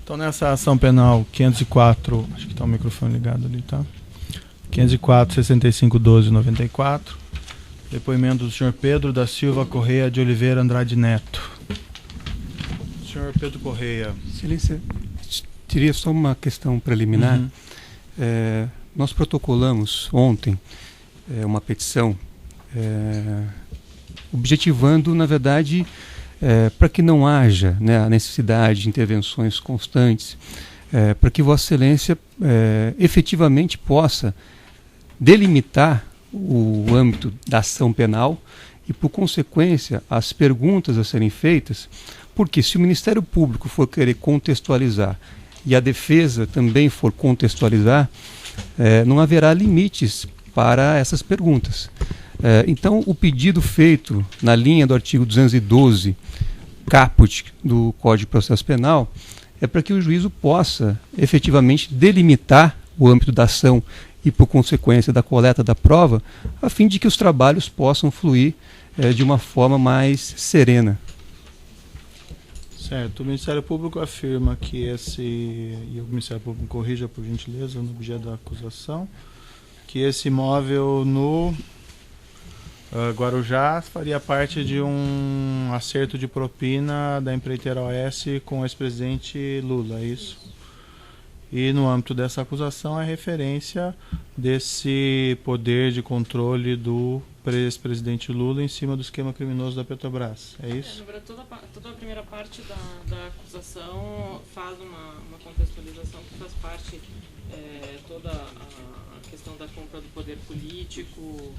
Então, nessa ação penal 504, acho que está o microfone ligado ali, tá? 504, 65, 12, 94. Depoimento do senhor Pedro da Silva Correia de Oliveira Andrade Neto. Senhor Pedro Correia. Excelência, teria só uma questão preliminar. Nós protocolamos ontem uma petição objetivando, na verdade, para que não haja, né, a necessidade de intervenções constantes, para que Vossa Excelência efetivamente possa delimitar o âmbito da ação penal e, por consequência, as perguntas a serem feitas, porque se o Ministério Público for querer contextualizar e a defesa também for contextualizar, não haverá limites para essas perguntas. Então, o pedido feito na linha do artigo 212, caput do Código de Processo Penal, é para que o juízo possa efetivamente delimitar o âmbito da ação e, por consequência, da coleta da prova, a fim de que os trabalhos possam fluir de uma forma mais serena. Certo. O Ministério Público afirma que e o Ministério Público corrija, por gentileza, no objeto da acusação, que esse imóvel no Guarujá faria parte de um acerto de propina da empreiteira OS com o ex-presidente Lula, é isso? E no âmbito dessa acusação é referência desse poder de controle do ex-presidente Lula em cima do esquema criminoso da Petrobras, é isso? Toda a primeira parte da acusação faz uma contextualização que faz parte toda a questão da compra do poder político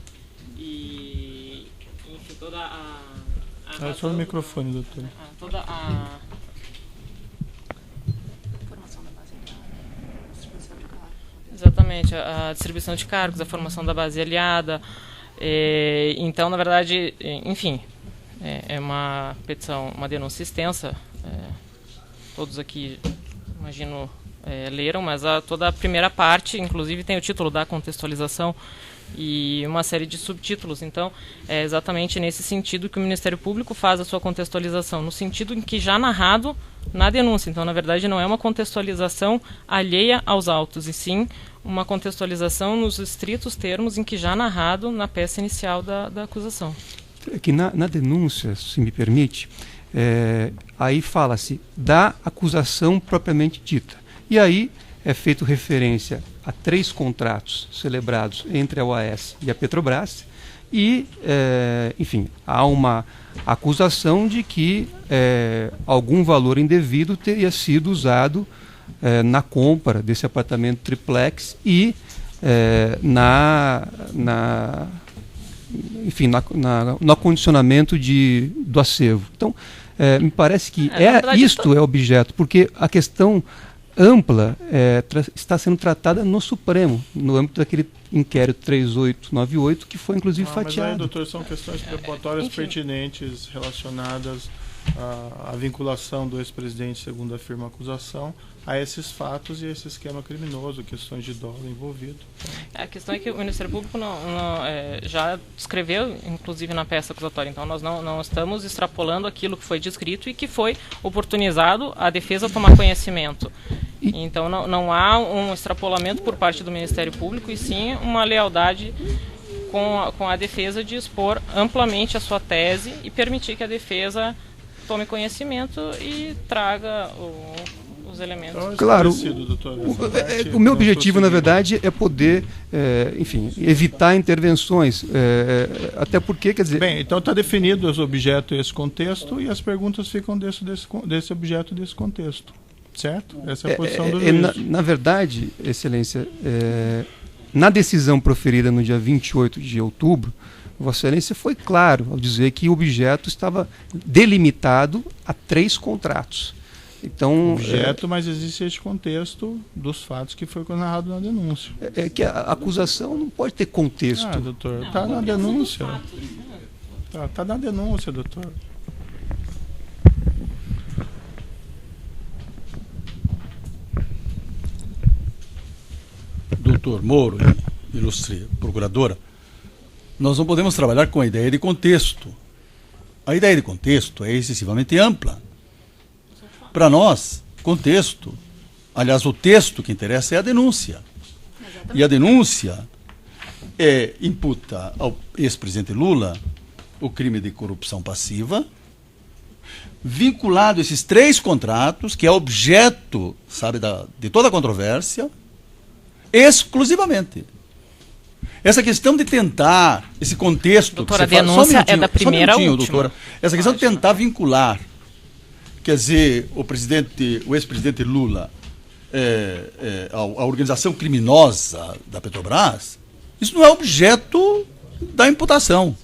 e, enfim, toda a só no microfone, doutor. Toda a Exatamente, a distribuição de cargos, a formação da base aliada. Então, na verdade, enfim, é uma petição, uma denúncia extensa. Todos aqui, imagino, leram, mas toda a primeira parte, inclusive, tem o título da contextualização e uma série de subtítulos. Então, é exatamente nesse sentido que o Ministério Público faz a sua contextualização, no sentido em que já narrado na denúncia. Então, na verdade, não é uma contextualização alheia aos autos, e sim uma contextualização nos estritos termos em que já narrado na peça inicial da acusação. Que na denúncia, se me permite, aí fala-se da acusação propriamente dita. E aí é feito referência a 3 contratos celebrados entre a OAS e a Petrobras e, enfim, há uma acusação de que algum valor indevido teria sido usado na compra desse apartamento triplex e no acondicionamento do acervo. Então, me parece que isto é objeto, porque a questão ampla está sendo tratada no Supremo, no âmbito daquele inquérito 3898, que foi inclusive fatiado. Mas aí, doutor, são questões preocupatórias pertinentes relacionadas à vinculação do ex-presidente, segundo afirma a acusação, a esses fatos e esse esquema criminoso, questões de dolo envolvido. A questão é que o Ministério Público já descreveu, inclusive na peça acusatória, então nós não estamos extrapolando aquilo que foi descrito e que foi oportunizado a defesa tomar conhecimento. Então não há um extrapolamento por parte do Ministério Público, e sim uma lealdade com a defesa de expor amplamente a sua tese e permitir que a defesa tome conhecimento e traga os elementos. Claro, o meu objetivo, na verdade, é poder, enfim, evitar intervenções, até porque, quer dizer... Bem, então está definido esse objeto e esse contexto, e as perguntas ficam desse objeto e desse contexto, certo? Essa é a posição do juiz. Na verdade, Excelência, na decisão proferida no dia 28 de outubro, Vossa Excelência foi claro ao dizer que o objeto estava delimitado a 3 contratos. Então, objeto, mas existe esse contexto dos fatos que foi narrado na denúncia. Que a acusação não pode ter contexto. Doutor, está na denúncia. Está na denúncia, doutor. Doutor Moro, ilustre procuradora, nós não podemos trabalhar com a ideia de contexto. A ideia de contexto é excessivamente ampla. Para nós, contexto. Aliás, o texto que interessa é a denúncia. Exatamente. E a denúncia imputa ao ex-presidente Lula o crime de corrupção passiva, vinculado a esses 3 contratos, que é objeto, sabe, de toda a controvérsia, exclusivamente. Essa questão de tentar, esse contexto... Doutora, a denúncia é da primeira à última. Doutora. Essa questão de tentar vincular, quer dizer, o ex-presidente Lula a organização criminosa da Petrobras, isso não é objeto da imputação.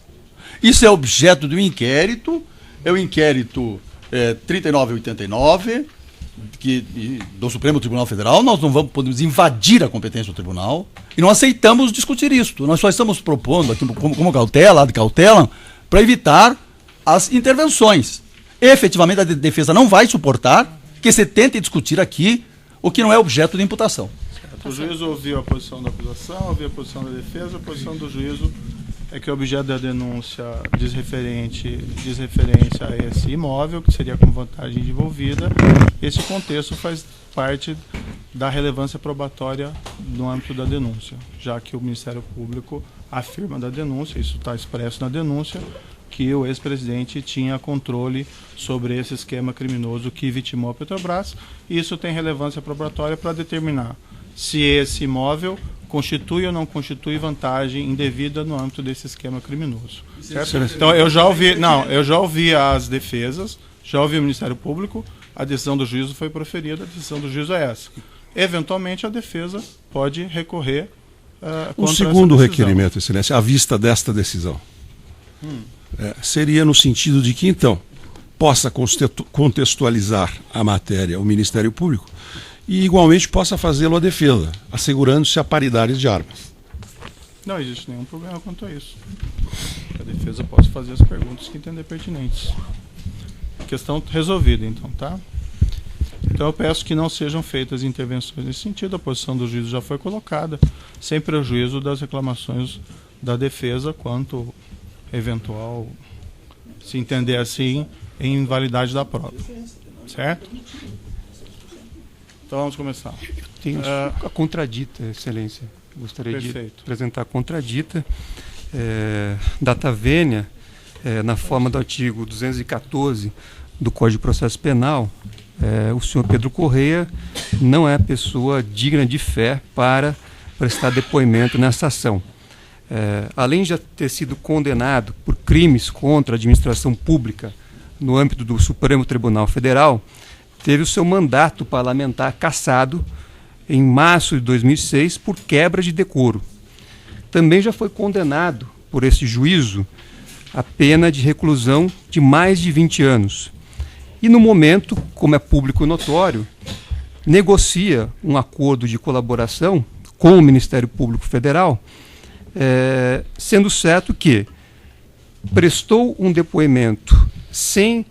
Isso é objeto do inquérito, é o inquérito 3989 do Supremo Tribunal Federal. Nós não podemos invadir a competência do tribunal e não aceitamos discutir isso. Nós só estamos propondo aqui como cautela, para evitar as intervenções. Efetivamente, a defesa não vai suportar que se tente discutir aqui o que não é objeto de imputação. O juízo ouviu a posição da acusação, ouviu a posição da defesa, a posição do juízo é que o objeto da denúncia diz referência a esse imóvel, que seria com vantagem envolvida. Esse contexto faz parte da relevância probatória no âmbito da denúncia, já que o Ministério Público afirma da denúncia, isso está expresso na denúncia, que o ex-presidente tinha controle sobre esse esquema criminoso que vitimou a Petrobras, e isso tem relevância probatória para determinar se esse imóvel constitui ou não constitui vantagem indevida no âmbito desse esquema criminoso. Certo? Então, eu já ouvi as defesas, já ouvi o Ministério Público, a decisão do juízo foi proferida, a decisão do juízo é essa. Eventualmente, a defesa pode recorrer contra o segundo essa requerimento, Excelência, à vista desta decisão, seria no sentido de que, então, possa contextualizar a matéria o Ministério Público e, igualmente, possa fazê-lo a defesa, assegurando-se a paridade de armas. Não existe nenhum problema quanto a isso. A defesa pode fazer as perguntas que entender pertinentes. Questão resolvida, então, tá? Então eu peço que não sejam feitas intervenções nesse sentido. A posição do juízo já foi colocada, sem prejuízo das reclamações da defesa quanto eventual, se entender assim, em invalidade da prova. Certo? Então vamos começar. Tenho a contradita, Excelência. Gostaria de apresentar a contradita. Data vênia, na forma do artigo 214 do Código de Processo Penal, o senhor Pedro Correia não é pessoa digna de fé para prestar depoimento nessa ação. Além de já ter sido condenado por crimes contra a administração pública no âmbito do Supremo Tribunal Federal, teve o seu mandato parlamentar cassado em março de 2006 por quebra de decoro. Também já foi condenado por esse juízo a pena de reclusão de mais de 20 anos. E no momento, como é público notório, negocia um acordo de colaboração com o Ministério Público Federal, sendo certo que prestou um depoimento sem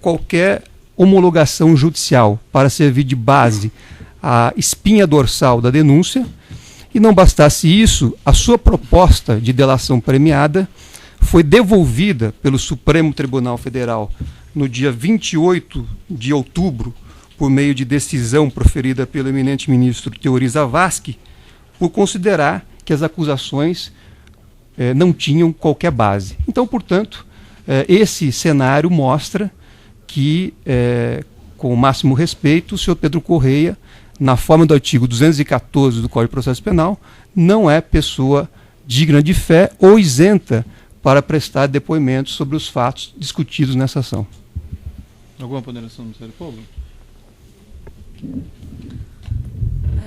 qualquer homologação judicial para servir de base à espinha dorsal da denúncia, e não bastasse isso, a sua proposta de delação premiada foi devolvida pelo Supremo Tribunal Federal no dia 28 de outubro, por meio de decisão proferida pelo eminente ministro Teori Zavascki, por considerar que as acusações não tinham qualquer base. Então, portanto, esse cenário mostra que, com o máximo respeito, o senhor Pedro Correia, na forma do artigo 214 do Código de Processo Penal, não é pessoa digna de fé ou isenta para prestar depoimentos sobre os fatos discutidos nessa ação. Alguma ponderação do Ministério Público?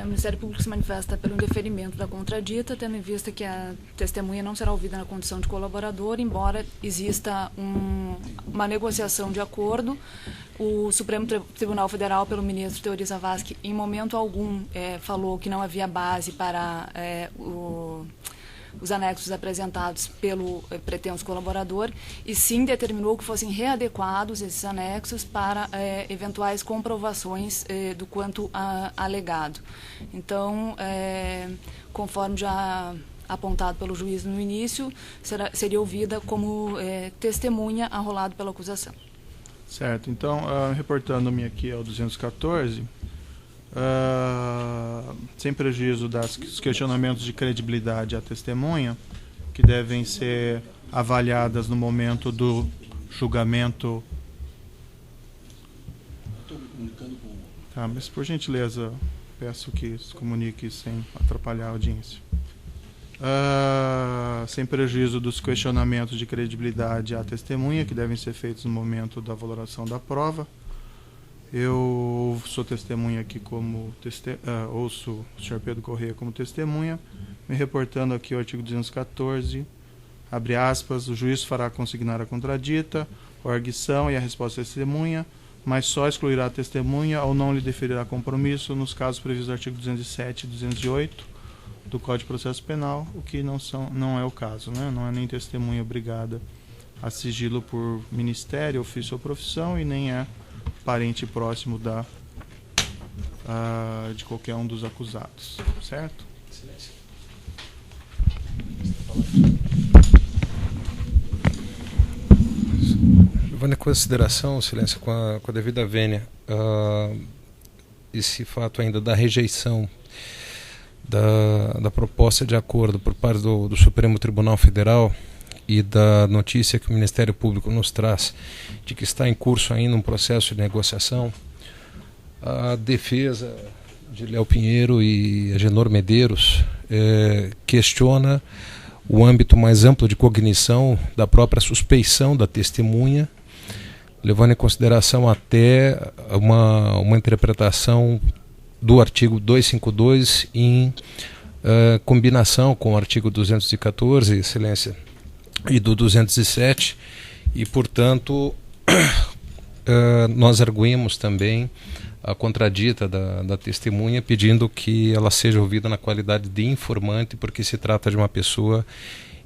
O Ministério Público se manifesta pelo indeferimento da contradita, tendo em vista que a testemunha não será ouvida na condição de colaborador, embora exista uma negociação de acordo. O Supremo Tribunal Federal, pelo ministro Teori Zavascki, em momento algum falou que não havia base para os anexos apresentados pelo pretenso colaborador, e sim determinou que fossem readequados esses anexos para eventuais comprovações do quanto alegado. Então, conforme já apontado pelo juiz no início, seria ouvida como testemunha arrolado pela acusação. Certo, então, reportando-me aqui ao 214, sem prejuízo dos questionamentos de credibilidade à testemunha, que devem ser avaliadas no momento do julgamento. Tá, mas por gentileza, peço que se comunique sem atrapalhar a audiência. Sem prejuízo dos questionamentos de credibilidade à testemunha, que devem ser feitos no momento da valoração da prova. Eu sou testemunha aqui como ouço o senhor Pedro Corrêa como testemunha, me reportando aqui o artigo 214, abre aspas, o juiz fará consignar a contradita, a arguição e a resposta da testemunha, mas só excluirá a testemunha ou não lhe deferirá compromisso nos casos previstos no artigo 207 e 208 do Código de Processo Penal, o que não é o caso, né? Não é nem testemunha obrigada a sigilo por ministério, ofício ou profissão, e nem é parente próximo de qualquer um dos acusados, certo? Silêncio. Levando em consideração, Silêncio, com a devida vênia, esse fato ainda da rejeição da proposta de acordo por parte do Supremo Tribunal Federal e da notícia que o Ministério Público nos traz de que está em curso ainda um processo de negociação, a defesa de Léo Pinheiro e Agenor Medeiros questiona o âmbito mais amplo de cognição da própria suspeição da testemunha, levando em consideração até uma interpretação do artigo 252 em combinação com o artigo 214, Excelência, e do 207, e, portanto, nós arguímos também a contradita da testemunha, pedindo que ela seja ouvida na qualidade de informante, porque se trata de uma pessoa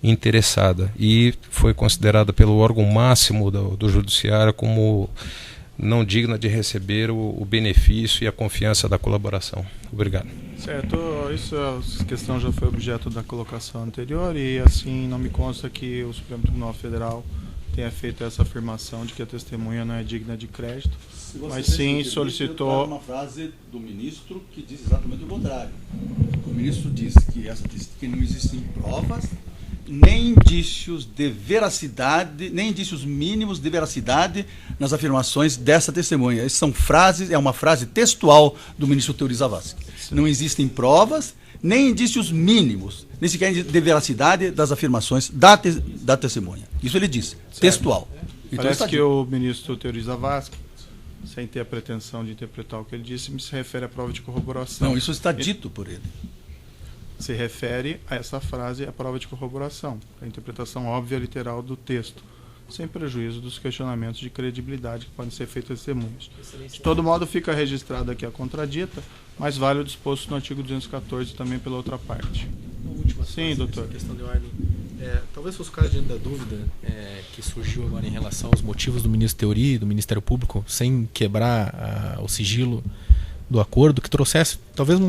interessada, e foi considerada pelo órgão máximo do Judiciário como não digna de receber o benefício e a confiança da colaboração. Obrigado. Certo, essa questão já foi objeto da colocação anterior e assim não me consta que o Supremo Tribunal Federal tenha feito essa afirmação de que a testemunha não é digna de crédito, mas sim solicitou uma frase do ministro que diz exatamente o contrário. O ministro diz que não existem provas, nem indícios de veracidade, nem indícios mínimos de veracidade nas afirmações dessa testemunha. Essas são frases, é uma frase textual do ministro Teori Zavascki. Não existem provas, nem indícios mínimos, nem sequer de veracidade das afirmações da testemunha. Isso ele diz, certo. Textual. Então, parece que o ministro Teori Zavascki, sem ter a pretensão de interpretar o que ele disse, se refere à prova de corroboração. Não, isso está dito por ele. Se refere a essa frase, a prova de corroboração, a interpretação óbvia literal do texto, sem prejuízo dos questionamentos de credibilidade que podem ser feitos a testemunhas. De todo modo, fica registrada aqui a contradita, mas vale o disposto no artigo 214 também pela outra parte. Sim, doutor. Questão de ordem. Talvez fosse o caso diante da dúvida que surgiu agora em relação aos motivos do ministro Teori e do Ministério Público, sem quebrar o sigilo do acordo, que trouxesse talvez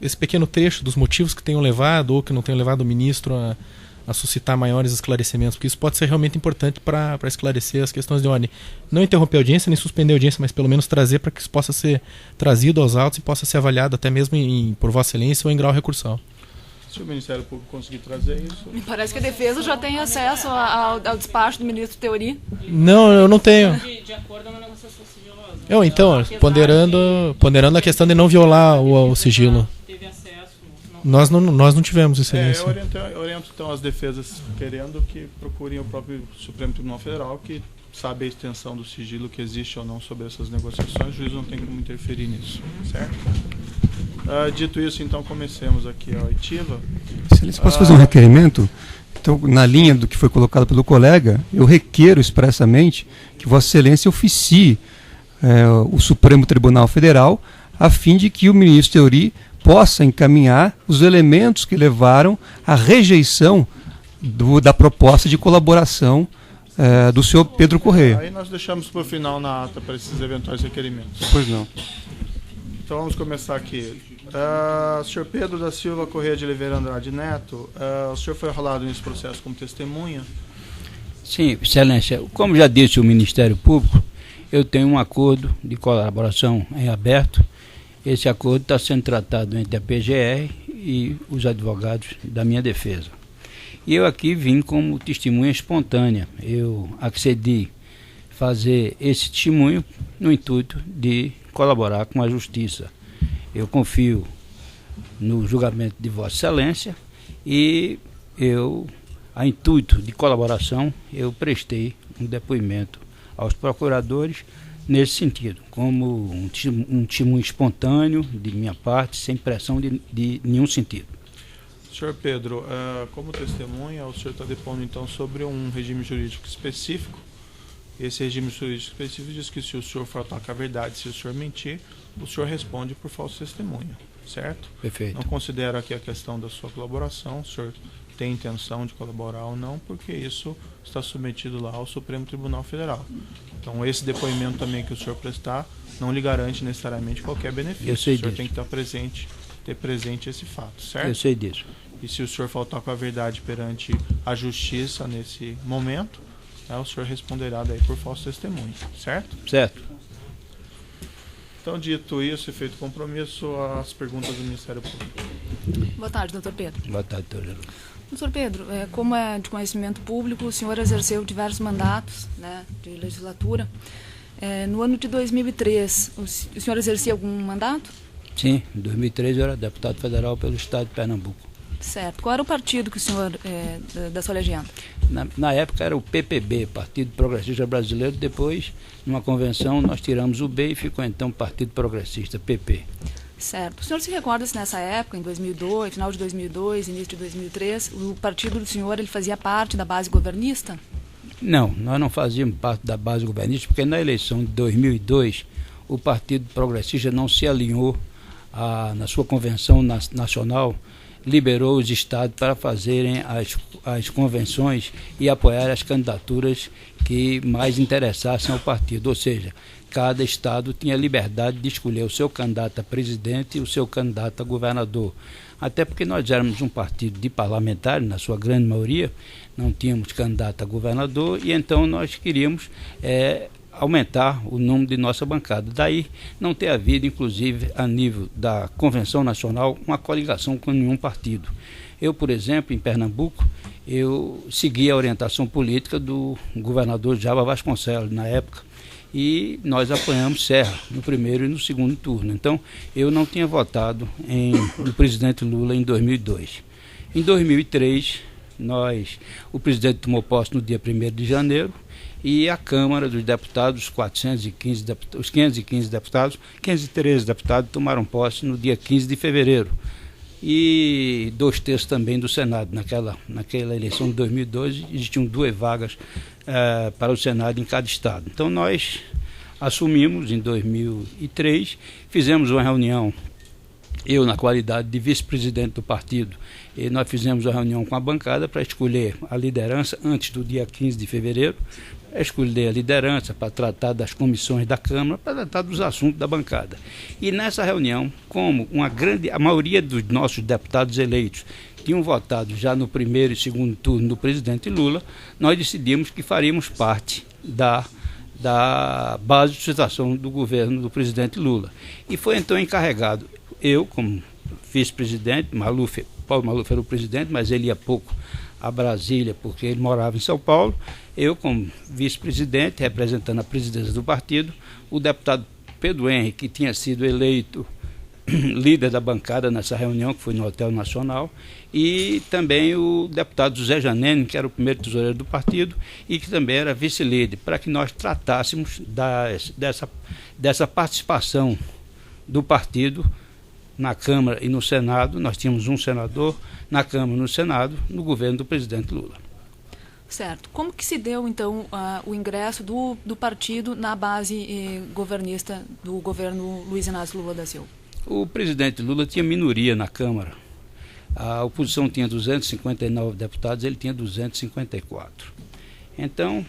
esse pequeno trecho dos motivos que tenham levado ou que não tenham levado o ministro a suscitar maiores esclarecimentos, porque isso pode ser realmente importante para esclarecer as questões de ordem. Não interromper a audiência, nem suspender a audiência, mas pelo menos trazer para que isso possa ser trazido aos autos e possa ser avaliado até mesmo por Vossa Excelência ou em grau recursal. Se o Ministério Público conseguir trazer isso... Me parece que a defesa já tem acesso ao despacho do ministro Teori. Não, eu não tenho. De acordo com a negociação sigilosa. Então, ponderando a questão de não violar o sigilo. Teve acesso. Nós não tivemos, Excelência. Eu oriento então as defesas querendo que procurem o próprio Supremo Tribunal Federal, que sabe a extensão do sigilo que existe ou não sobre essas negociações. O juiz não tem como interferir nisso, certo? Dito isso, então, comecemos aqui a oitiva. Excelência, posso fazer um requerimento? Então, na linha do que foi colocado pelo colega, eu requeiro expressamente que Vossa Excelência oficie o Supremo Tribunal Federal a fim de que o ministro Teori possa encaminhar os elementos que levaram à rejeição da proposta de colaboração do senhor Pedro Corrêa. Aí nós deixamos para o final na ata para esses eventuais requerimentos. Pois não. Então vamos começar aqui. Senhor Pedro da Silva Corrêa de Oliveira Andrade Neto, o senhor foi arrolado nesse processo como testemunha? Sim, Excelência. Como já disse o Ministério Público, eu tenho um acordo de colaboração em aberto. Esse acordo está sendo tratado entre a PGR e os advogados da minha defesa. E eu aqui vim como testemunha espontânea. Eu accedi fazer esse testemunho no intuito de colaborar com a Justiça. Eu confio no julgamento de Vossa Excelência e a intuito de colaboração, eu prestei um depoimento aos procuradores nesse sentido, como um testemunho espontâneo de minha parte, sem pressão de nenhum sentido. Senhor Pedro, como testemunha, o senhor está depondo então sobre um regime jurídico específico. Esse regime jurídico específico diz que se o senhor faltar com a verdade, se o senhor mentir, o senhor responde por falso testemunho, certo? Perfeito. Não considero aqui a questão da sua colaboração, o senhor tem intenção de colaborar ou não, porque isso está submetido lá ao Supremo Tribunal Federal. Então, esse depoimento também que o senhor prestar não lhe garante necessariamente qualquer benefício. Eu sei o senhor disso. tem que estar presente, ter presente esse fato, certo? Eu sei disso. E se o senhor faltar com a verdade perante a justiça nesse momento, o senhor responderá daí por falso testemunho, certo? Certo. Então, dito isso e feito o compromisso, as perguntas do Ministério Público. Boa tarde, doutor Pedro. Boa tarde, doutor. Doutor Pedro, como é de conhecimento público, o senhor exerceu diversos mandatos, né, de legislatura. No ano de 2003, o senhor exercia algum mandato? Sim, em 2003 eu era deputado federal pelo estado de Pernambuco. Certo. Qual era o partido que o senhor, da sua legenda? Na época era o PPB, Partido Progressista Brasileiro. Depois, numa convenção, nós tiramos o B e ficou então Partido Progressista, PP. Certo. O senhor se recorda se nessa época, em 2002, final de 2002, início de 2003, o partido do senhor ele fazia parte da base governista? Não, nós não fazíamos parte da base governista, porque na eleição de 2002, o Partido Progressista não se alinhou na sua convenção nacional, liberou os estados para fazerem as convenções e apoiar as candidaturas que mais interessassem ao partido. Ou seja, cada estado tinha liberdade de escolher o seu candidato a presidente e o seu candidato a governador. Até porque nós éramos um partido de parlamentares, na sua grande maioria, não tínhamos candidato a governador e então nós queríamos aumentar o número de nossa bancada. Daí não ter havido, inclusive, a nível da Convenção Nacional, uma coligação com nenhum partido. Eu, por exemplo, em Pernambuco, eu segui a orientação política do governador Jaba Vasconcelos, na época, e nós apoiamos Serra no primeiro e no segundo turno. Então, eu não tinha votado no presidente Lula em 2002. Em 2003, o presidente tomou posse no dia 1º de janeiro, e a Câmara dos Deputados, os 513 deputados, 513 deputados tomaram posse no dia 15 de fevereiro. E 2/3 também do Senado. Naquela eleição de 2012, existiam 2 vagas para o Senado em cada estado. Então nós assumimos em 2003, fizemos uma reunião, eu na qualidade de vice-presidente do partido, e nós fizemos uma reunião com a bancada para escolher a liderança antes do dia 15 de fevereiro, escolher a liderança para tratar das comissões da Câmara, para tratar dos assuntos da bancada. E nessa reunião, como a maioria dos nossos deputados eleitos tinham votado já no primeiro e segundo turno do presidente Lula, nós decidimos que faríamos parte da base de sustentação do governo do presidente Lula. E foi então encarregado, eu como vice-presidente, Paulo Maluf era o presidente, mas ele ia pouco a Brasília, porque ele morava em São Paulo, eu como vice-presidente, representando a presidência do partido, o deputado Pedro Henrique, que tinha sido eleito líder da bancada nessa reunião, que foi no Hotel Nacional, e também o deputado José Janene, que era o primeiro tesoureiro do partido, e que também era vice-líder, para que nós tratássemos dessa participação do partido na Câmara e no Senado. Nós tínhamos um senador na Câmara e no Senado, no governo do presidente Lula. Certo. Como que se deu, então, o ingresso do partido na base governista do governo Luiz Inácio Lula da Silva? O presidente Lula tinha minoria na Câmara. A oposição tinha 259 deputados, ele tinha 254. Então,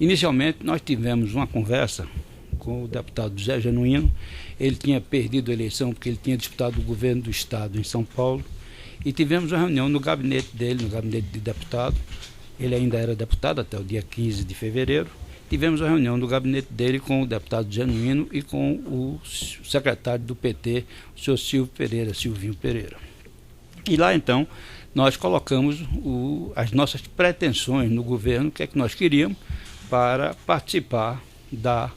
inicialmente, nós tivemos uma conversa com o deputado José Genuíno. Ele tinha perdido a eleição porque ele tinha disputado o governo do estado em São Paulo, e tivemos uma reunião no gabinete dele, no gabinete de deputado. Ele ainda era deputado até o dia 15 de fevereiro, tivemos uma reunião do gabinete dele com o deputado Genuíno e com o secretário do PT, o senhor Silvinho Pereira. E lá, então, nós colocamos as nossas pretensões no governo, o que é que nós queríamos para participar da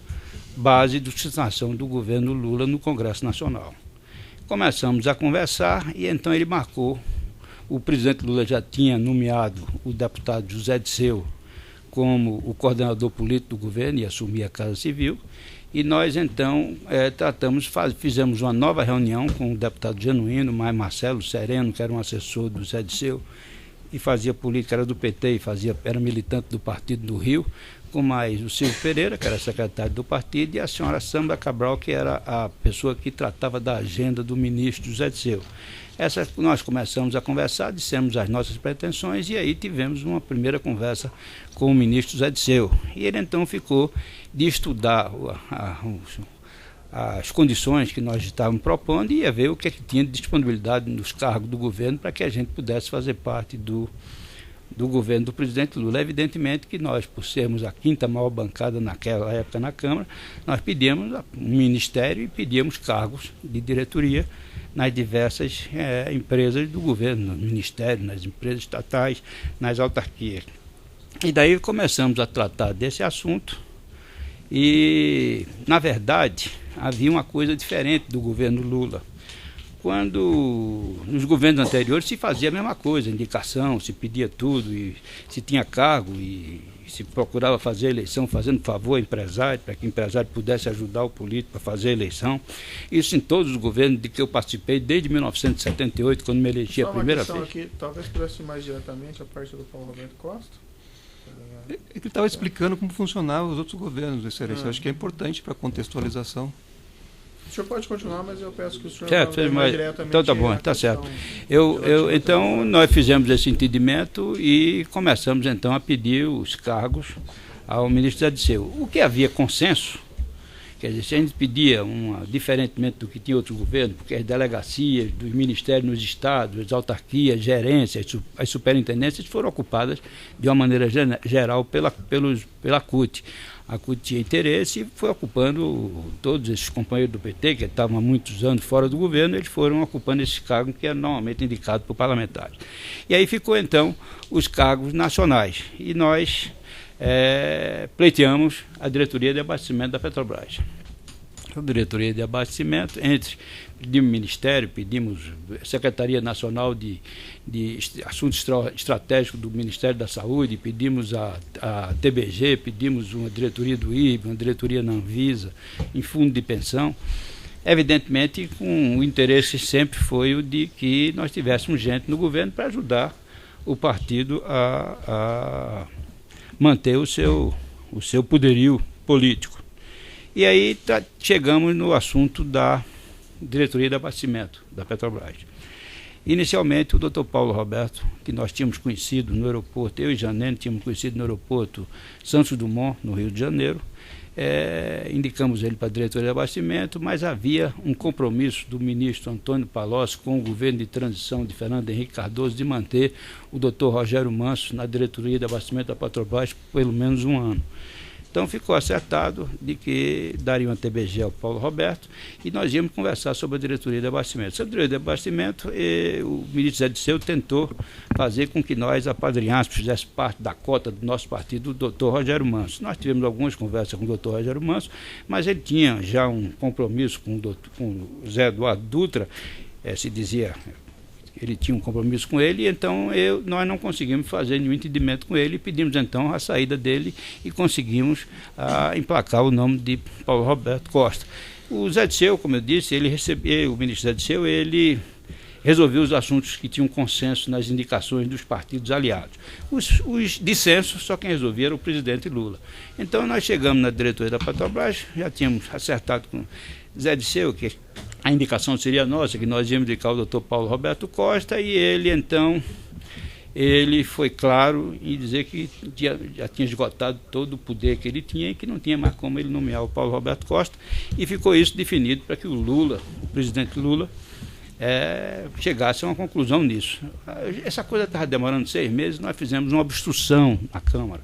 base de sustentação do governo Lula no Congresso Nacional. Começamos a conversar e então ele marcou, o presidente Lula já tinha nomeado o deputado José Disseu como o coordenador político do governo e assumir a Casa Civil, e nós então fizemos uma nova reunião com o deputado Genuíno, mais Marcelo Sereno, que era um assessor do José Disseu, e fazia política, era do PT e era militante do partido do Rio, com mais o Silvio Pereira, que era secretário do partido, e a senhora Sandra Cabral, que era a pessoa que tratava da agenda do ministro José Disseu. Nós começamos a conversar, dissemos as nossas pretensões, e aí tivemos uma primeira conversa com o ministro José Disseu. E ele então ficou de estudar as condições que nós estávamos propondo e ia ver o que tinha de disponibilidade nos cargos do governo para que a gente pudesse fazer parte do governo do presidente Lula. Evidentemente que nós, por sermos a quinta maior bancada naquela época na Câmara, nós pedíamos um ministério e pedíamos cargos de diretoria nas diversas empresas do governo, no ministério, nas empresas estatais, nas autarquias. E daí começamos a tratar desse assunto e, na verdade, havia uma coisa diferente do governo Lula. Quando nos governos anteriores se fazia a mesma coisa, indicação, se pedia tudo, e se tinha cargo e se procurava fazer a eleição fazendo favor ao empresário, para que o empresário pudesse ajudar o político a fazer a eleição. Isso em todos os governos de que eu participei, desde 1978, quando me elegi a primeira vez. Aqui, talvez pudesse ir mais diretamente a parte do Paulo Roberto Costa. Ele estava explicando como funcionavam os outros governos, Excelência. Eu acho que é importante para a contextualização. O senhor pode continuar, mas eu peço que o senhor fale mais diretamente. Então tá bom, tá certo. Então, então nós fizemos esse entendimento e começamos então a pedir os cargos ao ministro José Disseu. O que havia consenso, quer dizer, se a gente pedia diferentemente do que tinha outro governo, porque as delegacias dos ministérios nos estados, as autarquias, gerências, as superintendências foram ocupadas de uma maneira geral pela CUT. A CUT tinha interesse e foi ocupando todos esses companheiros do PT, que estavam há muitos anos fora do governo, eles foram ocupando esses cargos que eram normalmente indicados por parlamentares. E aí ficou então os cargos nacionais. E nós pleiteamos a diretoria de abastecimento da Petrobras. A diretoria de abastecimento, pedimos Ministério, pedimos Secretaria Nacional de Assuntos Estratégicos do Ministério da Saúde, pedimos a TBG, pedimos uma diretoria do IB, uma diretoria na Anvisa, em fundo de pensão. Evidentemente, com o interesse sempre foi o de que nós tivéssemos gente no governo para ajudar o partido a manter o seu poderio político. E aí chegamos no assunto da diretoria de abastecimento da Petrobras. Inicialmente, o doutor Paulo Roberto, que nós tínhamos conhecido no aeroporto, eu e Janene tínhamos conhecido no aeroporto Santos Dumont, no Rio de Janeiro, indicamos ele para a diretoria de abastecimento, mas havia um compromisso do ministro Antônio Palocci com o governo de transição de Fernando Henrique Cardoso de manter o doutor Rogério Manso na diretoria de abastecimento da Petrobras por pelo menos um ano. Então ficou acertado de que daria uma TBG ao Paulo Roberto e nós íamos conversar sobre a diretoria de abastecimento. Sobre a diretoria de abastecimento, o ministro Zé Disseu tentou fazer com que nós apadrinhássemos, fizesse parte da cota do nosso partido, o doutor Rogério Manso. Nós tivemos algumas conversas com o doutor Rogério Manso, mas ele tinha já um compromisso com o Zé Eduardo Dutra, se dizia... Ele tinha um compromisso com ele, então nós não conseguimos fazer nenhum entendimento com ele e pedimos então a saída dele e conseguimos emplacar o nome de Paulo Roberto Costa. O Zé Disseu, como eu disse, o ministro Zé Disseu, ele resolveu os assuntos que tinham consenso nas indicações dos partidos aliados. Os dissensos, só quem resolvia era o presidente Lula. Então nós chegamos na diretoria da Petrobras, já tínhamos acertado com Zé Disseu, que a indicação seria nossa, que nós íamos indicar o doutor Paulo Roberto Costa, e ele, então, foi claro em dizer que já tinha esgotado todo o poder que ele tinha e que não tinha mais como ele nomear o Paulo Roberto Costa, e ficou isso definido para que o presidente Lula, chegasse a uma conclusão nisso. Essa coisa estava demorando 6 meses, nós fizemos uma obstrução na Câmara.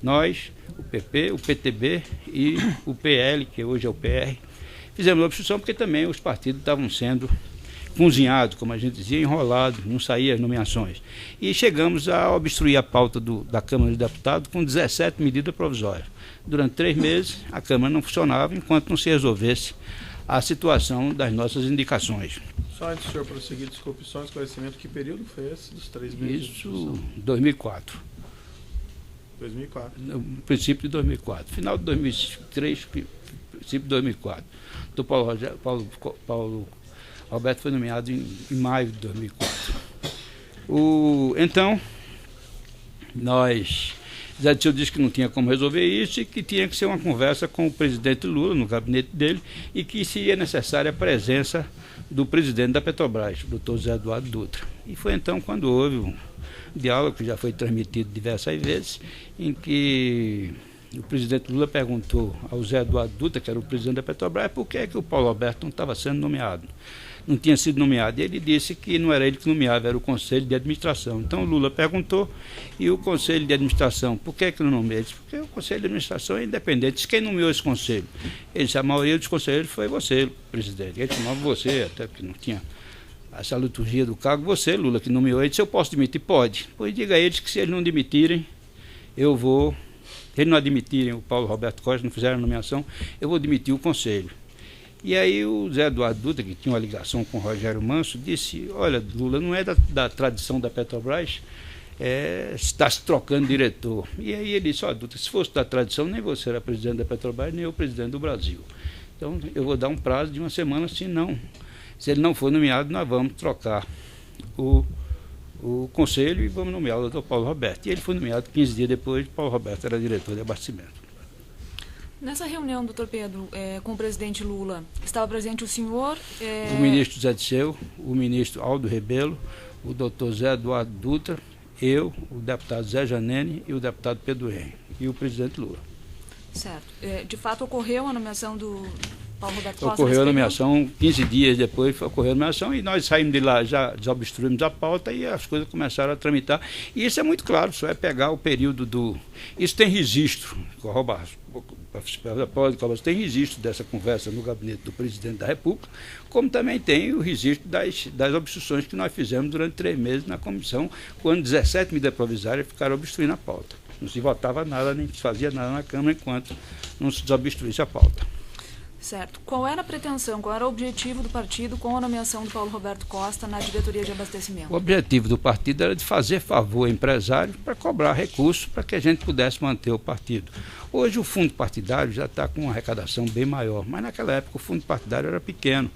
Nós, o PP, o PTB e o PL, que hoje é o PR, fizemos a obstrução porque também os partidos estavam sendo cozinhados, como a gente dizia, enrolados, não saíam as nomeações. E chegamos a obstruir a pauta da Câmara de Deputados com 17 medidas provisórias. Durante 3 meses, a Câmara não funcionava enquanto não se resolvesse a situação das nossas indicações. Só antes do senhor prosseguir, desculpe, só um esclarecimento, que período foi esse dos 3 meses? Isso, 2004. 2004. No princípio de 2004. Final de 2003, princípio de 2004. Do Paulo Roberto foi nomeado em maio de 2004. Então, Zé Dirceu disse que não tinha como resolver isso e que tinha que ser uma conversa com o presidente Lula, no gabinete dele, e que seria necessária a presença do presidente da Petrobras, o doutor Zé Eduardo Dutra. E foi então quando houve um diálogo, que já foi transmitido diversas vezes, em que o presidente Lula perguntou ao Zé Eduardo Dutra, que era o presidente da Petrobras, por que o Paulo Roberto não estava sendo nomeado. Não tinha sido nomeado. E ele disse que não era ele que nomeava, era o Conselho de Administração. Então o Lula perguntou, e o Conselho de Administração, por que não nomeia? Ele disse, porque o Conselho de Administração é independente. Disse, quem nomeou esse conselho? Ele disse, a maioria dos conselheiros foi você, presidente. Ele chamava você, até porque não tinha essa liturgia do cargo, você, Lula, que nomeou. Ele disse, eu posso demitir? Pode. Pois diga a eles que se eles não demitirem, eu vou... Se eles não admitirem o Paulo Roberto Costa, não fizeram a nomeação, eu vou demitir o conselho. E aí o Zé Eduardo Dutra, que tinha uma ligação com o Rogério Manso, disse, olha, Lula, não é da tradição da Petrobras, está se trocando diretor. E aí ele disse, olha, Dutra, se fosse da tradição, nem você era presidente da Petrobras, nem eu presidente do Brasil. Então eu vou dar um prazo de 1 semana, se ele não for nomeado, nós vamos trocar o conselho e vamos nomear o doutor Paulo Roberto. E ele foi nomeado 15 dias depois, Paulo Roberto era diretor de abastecimento. Nessa reunião, doutor Pedro, com o presidente Lula, estava presente o senhor... O ministro Zé Dirceu, o ministro Aldo Rebelo, o doutor Zé Eduardo Dutra, eu, o deputado Zé Janene e o deputado Pedro Henrique, e o presidente Lula. Certo. De fato, ocorreu a nomeação do Paulo Roberto Costa? Ocorreu a nomeação, 15 dias depois ocorreu a nomeação, e nós saímos de lá, já desobstruímos a pauta e as coisas começaram a tramitar. E isso é muito claro, só é pegar o período do... Isso tem registro, tem registro dessa conversa no gabinete do presidente da República, como também tem o registro das obstruções que nós fizemos durante 3 meses na comissão, quando 17 medidas provisórias ficaram obstruindo a pauta. Não se votava nada, nem se fazia nada na Câmara enquanto não se desobstruísse a pauta. Certo. Qual era a pretensão, qual era o objetivo do partido com a nomeação do Paulo Roberto Costa na diretoria de abastecimento? O objetivo do partido era de fazer favor ao empresário para cobrar recursos para que a gente pudesse manter o partido. Hoje o fundo partidário já está com uma arrecadação bem maior, mas naquela época o fundo partidário era pequeno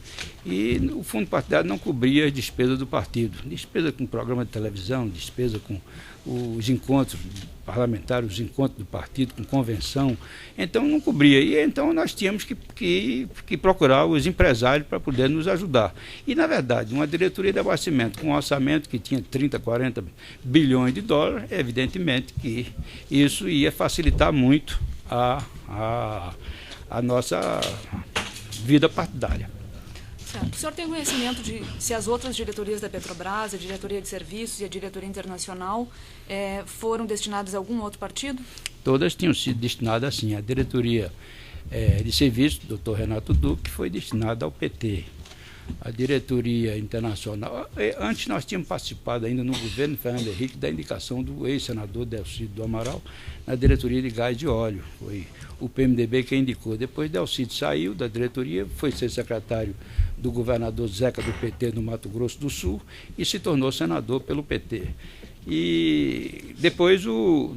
e o fundo partidário não cobria as despesas do partido. Despesa com programa de televisão, despesa com os encontros parlamentares, os encontros do partido, com convenção, então não cobria. E então nós tínhamos que procurar os empresários para poder nos ajudar. E, na verdade, uma diretoria de abastecimento com um orçamento que tinha 30, 40 bilhões de dólares, evidentemente que isso ia facilitar muito a nossa vida partidária. Certo. O senhor tem conhecimento de se as outras diretorias da Petrobras, a diretoria de serviços e a diretoria internacional, foram destinadas a algum outro partido? Todas tinham sido destinadas assim. A diretoria de serviços, do Dr. Renato Duque, foi destinada ao PT. A diretoria internacional... Antes nós tínhamos participado ainda no governo Fernando Henrique da indicação do ex-senador Delcídio do Amaral na diretoria de gás de óleo. Foi o PMDB quem indicou. Depois Delcídio saiu da diretoria, foi ser secretário do governador Zeca do PT no Mato Grosso do Sul e se tornou senador pelo PT. E depois o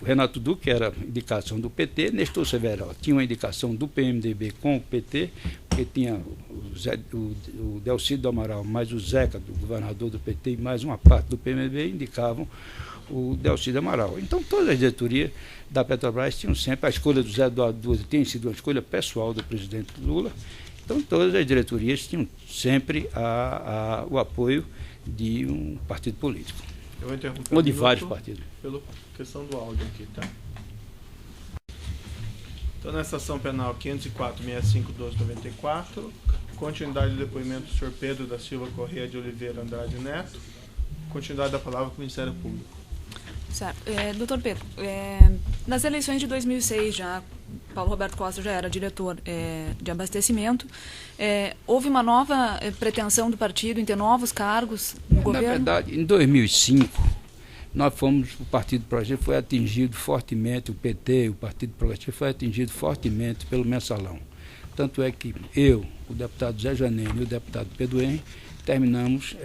Renato Duque era indicação do PT, Nestor Severo tinha uma indicação do PMDB com o PT, porque tinha o Delcídio do Amaral, mais o Zeca, do governador do PT, e mais uma parte do PMDB indicavam o Delcídio do Amaral. Então todas as diretorias da Petrobras tinham sempre, a escolha do Zé Eduardo Dutra tem sido uma escolha pessoal do presidente Lula, então todas as diretorias tinham sempre o apoio de um partido político. Eu vou interromper ou de vários partidos. Pela questão do áudio aqui, tá? Então, nessa ação penal 504-65-1294, continuidade do depoimento do senhor Pedro da Silva Correia de Oliveira Andrade Neto, continuidade da palavra com o Ministério Público. Certo. Doutor Pedro, Nas eleições de 2006, Paulo Roberto Costa já era diretor de abastecimento. Houve uma nova pretensão do partido em ter novos cargos no governo? Na verdade, em 2005, o Partido Progressista foi atingido fortemente, o PT, o Partido Progressista foi atingido fortemente pelo mensalão. Tanto é que eu, o deputado Zé Janene e o deputado Pedro Henrique terminamos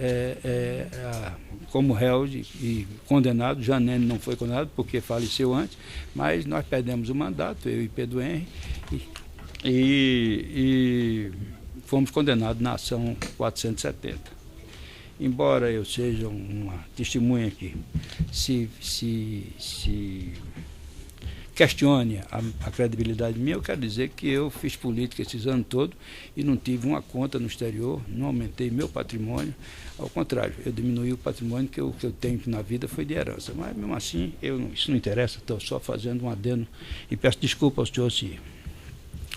como réus e condenados. Janene não foi condenado porque faleceu antes, mas nós perdemos o mandato, eu e Pedro Henrique, e fomos condenados na ação 470. Embora eu seja uma testemunha aqui, se questione a credibilidade minha, eu quero dizer que eu fiz política esses anos todos e não tive uma conta no exterior, não aumentei meu patrimônio, ao contrário, eu diminui o patrimônio que eu tenho na vida foi de herança, mas mesmo assim, isso não interessa, estou só fazendo um adendo e peço desculpa ao senhor se...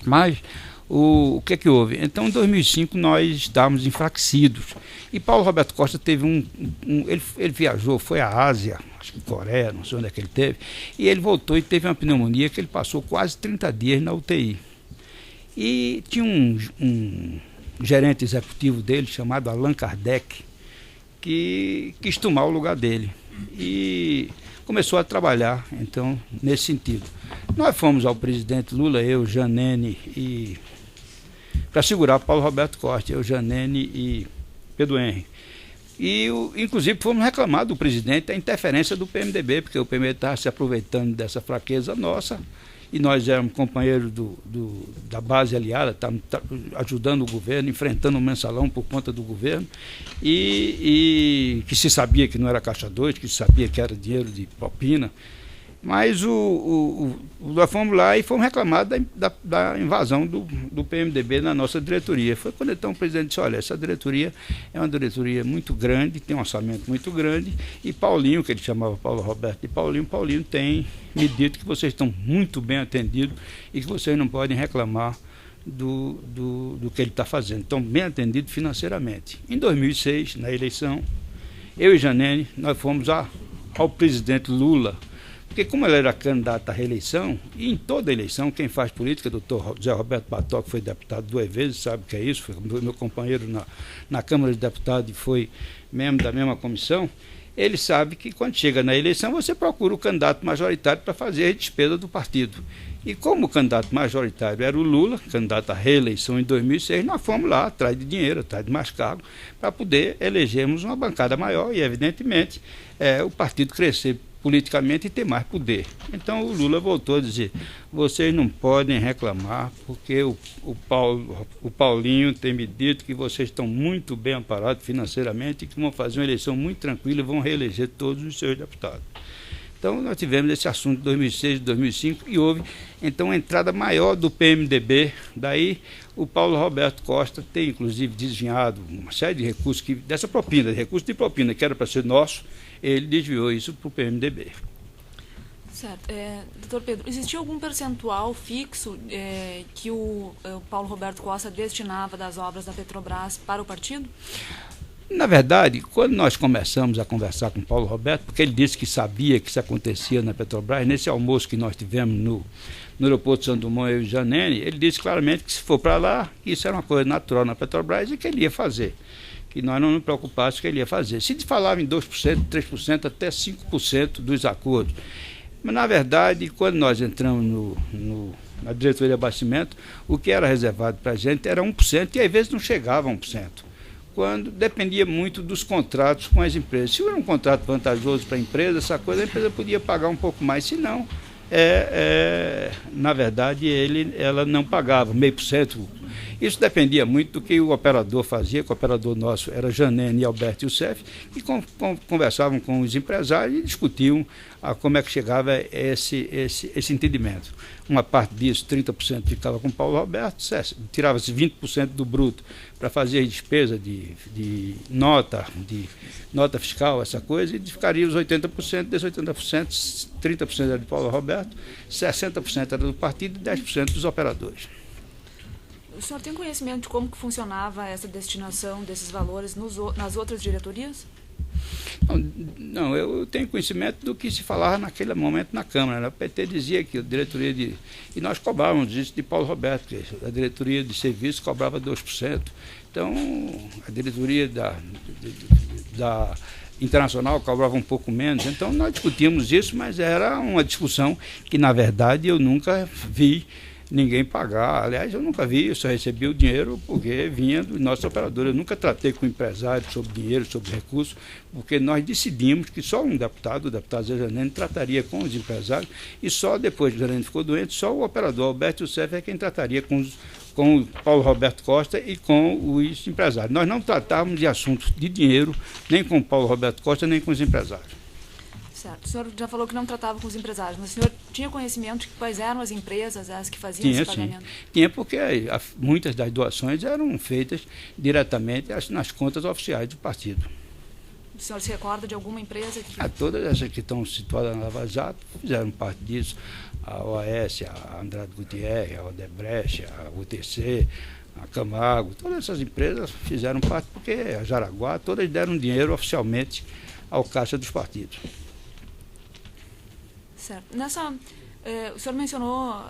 Mas o que é que houve? Então, em 2005, nós estávamos enfraquecidos. E Paulo Roberto Costa teve ele viajou, foi à Ásia, acho que Coreia, não sei onde é que ele teve, e ele voltou e teve uma pneumonia que ele passou quase 30 dias na UTI. E tinha um gerente executivo dele, chamado Allan Kardec, que quis tomar o lugar dele. E começou a trabalhar, então, nesse sentido. Nós fomos ao presidente Lula, eu, Janene, para segurar Paulo Roberto Costa, eu, Janene e Pedro Henrique. E, inclusive, fomos reclamar do presidente a interferência do PMDB, porque o PMDB estava se aproveitando dessa fraqueza nossa, e nós éramos companheiros da base aliada, estávamos ajudando o governo, enfrentando o mensalão por conta do governo, e que se sabia que não era caixa 2, que se sabia que era dinheiro de propina. Mas nós fomos lá e fomos reclamar da invasão do PMDB na nossa diretoria. Foi quando então o presidente disse, olha, essa diretoria é uma diretoria muito grande, tem um orçamento muito grande, e Paulinho, que ele chamava Paulo Roberto de Paulinho tem me dito que vocês estão muito bem atendidos e que vocês não podem reclamar do que ele está fazendo. Estão bem atendidos financeiramente. Em 2006, na eleição, eu e Janene, nós fomos ao presidente Lula, porque como ele era candidato à reeleição, e em toda eleição, quem faz política, doutor José Roberto Patok, que foi deputado 2 vezes, sabe o que é isso, foi meu companheiro na Câmara de Deputados e foi membro da mesma comissão, ele sabe que quando chega na eleição, você procura o candidato majoritário para fazer a despesa do partido. E como o candidato majoritário era o Lula, candidato à reeleição em 2006, nós fomos lá atrás de dinheiro, atrás de mais cargo, para poder elegermos uma bancada maior e, evidentemente, o partido crescer politicamente e ter mais poder. Então o Lula voltou a dizer, vocês não podem reclamar porque o Paulinho tem me dito que vocês estão muito bem amparados financeiramente e que vão fazer uma eleição muito tranquila e vão reeleger todos os seus deputados. Então nós tivemos esse assunto de 2006, 2005 e houve então a entrada maior do PMDB, daí o Paulo Roberto Costa tem inclusive desviado uma série de recursos, dessa propina, recurso de propina que era para ser nosso, ele desviou isso para o PMDB. Certo. Doutor Pedro, existia algum percentual fixo que o Paulo Roberto Costa destinava das obras da Petrobras para o partido? Na verdade, quando nós começamos a conversar com o Paulo Roberto, porque ele disse que sabia que isso acontecia na Petrobras, nesse almoço que nós tivemos no aeroporto de Santo Dumont, eu e Janene, ele disse claramente que se for para lá, isso era uma coisa natural na Petrobras e que ele ia fazer. Que nós não nos preocupássemos que ele ia fazer. Se falava em 2%, 3%, até 5% dos acordos. Mas, na verdade, quando nós entramos na diretoria de abastecimento, o que era reservado para a gente era 1%, e às vezes não chegava a 1%. Quando dependia muito dos contratos com as empresas. Se era um contrato vantajoso para a empresa a empresa podia pagar um pouco mais, se não, na verdade, ela não pagava 0,5%. Isso dependia muito do que o operador fazia, que o operador nosso era Janene e Alberto Youssef, e conversavam com os empresários e discutiam como é que chegava esse entendimento. Uma parte disso, 30%, ficava com o Paulo Roberto, tirava-se 20% do bruto para fazer a despesa de nota fiscal, essa coisa, e ficaria os 80%, desses 80%, 30% era de Paulo Roberto, 60% era do partido e 10% dos operadores. O senhor tem conhecimento de como que funcionava essa destinação desses valores nas outras diretorias? Não, eu tenho conhecimento do que se falava naquele momento na Câmara, né? O PT dizia que a diretoria de... E nós cobrávamos isso de Paulo Roberto, que a diretoria de serviço cobrava 2%. Então, a diretoria da Internacional cobrava um pouco menos. Então, nós discutimos isso, mas era uma discussão que, na verdade, eu nunca vi ninguém pagar. Aliás, eu nunca vi, eu só recebi o dinheiro porque vinha do nosso operador. Eu nunca tratei com empresário sobre dinheiro, sobre recursos, porque nós decidimos que só um deputado, o deputado Zé Janene, trataria com os empresários, e só depois que o Janene ficou doente, só o operador Alberto Youssef é quem trataria com o Paulo Roberto Costa e com os empresários. Nós não tratávamos de assuntos de dinheiro, nem com o Paulo Roberto Costa, nem com os empresários. Certo. O senhor já falou que não tratava com os empresários, mas o senhor tinha conhecimento de quais eram as empresas, as que faziam esse pagamento? Sim. Tinha, porque muitas das doações eram feitas diretamente nas contas oficiais do partido. O senhor se recorda de alguma empresa que... Todas essas que estão situadas na Lava Jato fizeram parte disso. A OAS, a Andrade Gutierrez, a Odebrecht, a UTC, a Camargo, todas essas empresas fizeram parte porque a Jaraguá, todas deram dinheiro oficialmente ao caixa dos partidos. Certo. O senhor mencionou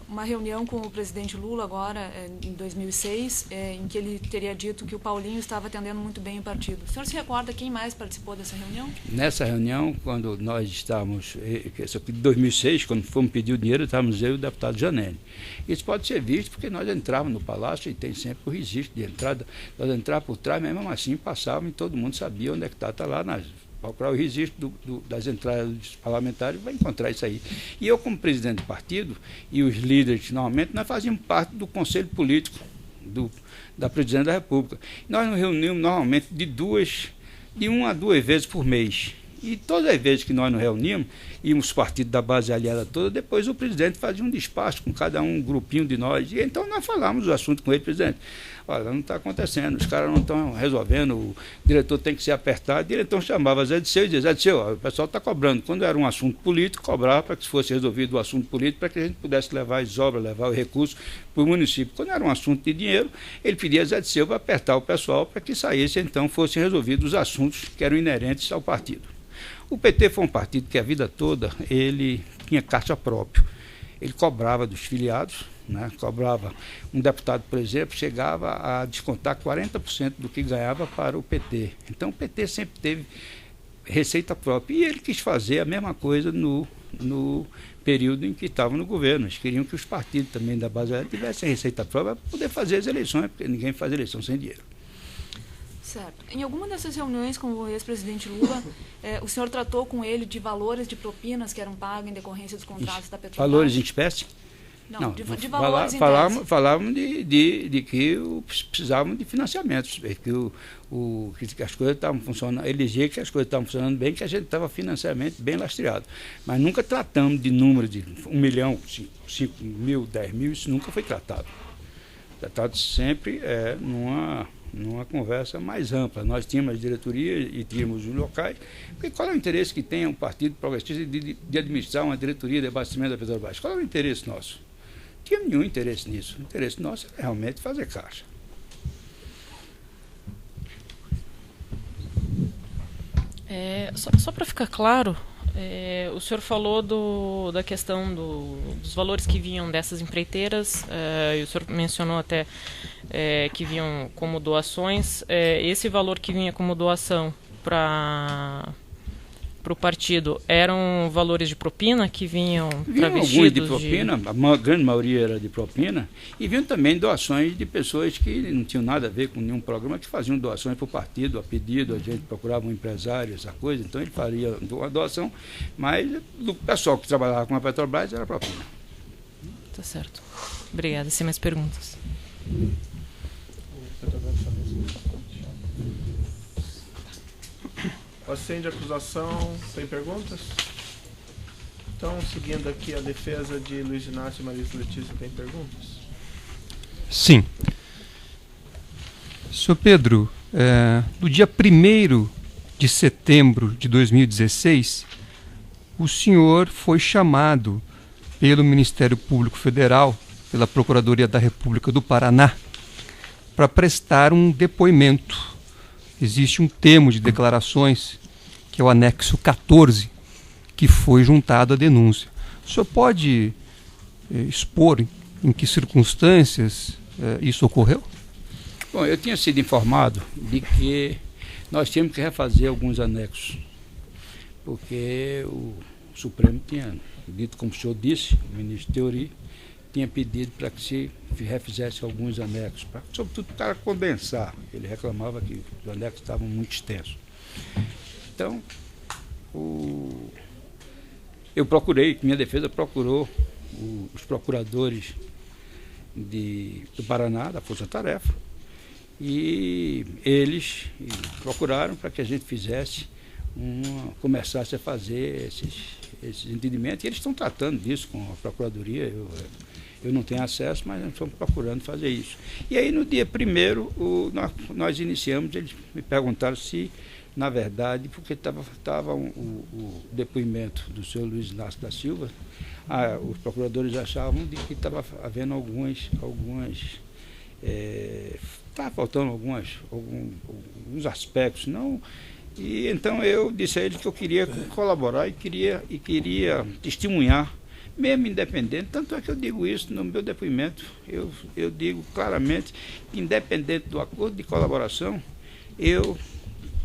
uma reunião com o presidente Lula agora, em 2006, em que ele teria dito que o Paulinho estava atendendo muito bem o partido. O senhor se recorda quem mais participou dessa reunião? Nessa reunião, quando nós estávamos, em 2006, quando fomos pedir o dinheiro, estávamos eu e o deputado Janene. Isso pode ser visto porque nós entrávamos no palácio e tem sempre o registro de entrada. Nós entrávamos por trás, mesmo assim passávamos e todo mundo sabia onde é que está lá nas... procurar o registro das entradas dos parlamentares, vai encontrar isso aí. E eu, como presidente do partido, e os líderes, normalmente, nós fazíamos parte do conselho político da presidência da República. Nós nos reunimos normalmente de 1 a 2 vezes por mês. E todas as vezes que nós nos reuníamos, íamos os partidos da base aliada toda, depois o presidente fazia um despacho com cada um grupinho de nós. E então nós falamos o assunto com ele, presidente. Olha, não está acontecendo, os caras não estão resolvendo, o diretor tem que ser apertado. O diretor chamava Zé Disseu e dizia, Zé Disseu, o pessoal está cobrando. Quando era um assunto político, cobrava para que fosse resolvido o assunto político, para que a gente pudesse levar as obras, levar os recursos para o município. Quando era um assunto de dinheiro, ele pedia a Zé Disseu para apertar o pessoal para que saísse, então, fossem resolvidos os assuntos que eram inerentes ao partido. O PT foi um partido que a vida toda ele tinha caixa próprio. Ele cobrava dos filiados, né? Cobrava. Um deputado, por exemplo, chegava a descontar 40% do que ganhava para o PT. Então o PT sempre teve receita própria. E ele quis fazer a mesma coisa no período em que estava no governo. Eles queriam que os partidos também da base tivessem receita própria para poder fazer as eleições, porque ninguém faz eleição sem dinheiro. Certo. Em alguma dessas reuniões com o ex-presidente Lula, o senhor tratou com ele de valores de propinas que eram pagos em decorrência dos contratos da Petrobras? Valores em espécie? Não, de valores em espécie. Falávamos de que precisavam de financiamentos, que as coisas estavam funcionando, ele dizia que as coisas estavam funcionando bem, que a gente estava financeiramente bem lastreado. Mas nunca tratamos de número de 1 milhão, 5 mil, 10 mil, isso nunca foi tratado. Tratado sempre numa conversa mais ampla. Nós tínhamos a diretoria e tínhamos os locais, porque qual é o interesse que tem um partido progressista de administrar uma diretoria de abastecimento da Petrobras? Qual é o interesse nosso? Não tinha nenhum interesse nisso. O interesse nosso é realmente fazer caixa. Só para ficar claro, o senhor falou da questão dos valores que vinham dessas empreiteiras, e o senhor mencionou até que vinham como doações. Esse valor que vinha como doação para o partido eram valores de propina que vinham travestidos alguns de propina, a grande maioria era de propina, e vinham também doações de pessoas que não tinham nada a ver com nenhum programa, que faziam doações para o partido, a pedido, a gente procurava um empresário, essa coisa, então ele faria uma doação, mas do pessoal que trabalhava com a Petrobras era propina. Tá certo. Obrigada. Sem mais perguntas. Acende a acusação, tem perguntas? Então, seguindo aqui a defesa de Luiz Inácio e Marisa Letícia, tem perguntas? Sim. Senhor Pedro, no dia 1º de setembro de 2016, o senhor foi chamado pelo Ministério Público Federal, pela Procuradoria da República do Paraná, para prestar um depoimento. Existe um termo de declarações que é o anexo 14, que foi juntado à denúncia. O senhor pode expor em que circunstâncias isso ocorreu? Bom, eu tinha sido informado de que nós tínhamos que refazer alguns anexos, porque o Supremo tinha dito, como o senhor disse, o ministro Teori tinha pedido para que se refizesse alguns anexos, sobretudo para condensar. Ele reclamava que os anexos estavam muito extensos. Então, eu procurei, minha defesa procurou os procuradores do Paraná, da Força Tarefa, e eles procuraram para que a gente começasse a fazer esses entendimentos, e eles estão tratando disso com a Procuradoria. Eu não tenho acesso, mas nós estamos procurando fazer isso. E aí, no dia 1º, nós iniciamos, eles me perguntaram se, na verdade, porque estava o depoimento do senhor Luiz Inácio da Silva, os procuradores achavam de que estava havendo estava faltando alguns aspectos, não. E então eu disse a eles que eu queria colaborar e queria testemunhar, mesmo independente. Tanto é que eu digo isso no meu depoimento. Eu digo claramente que, independente do acordo de colaboração, eu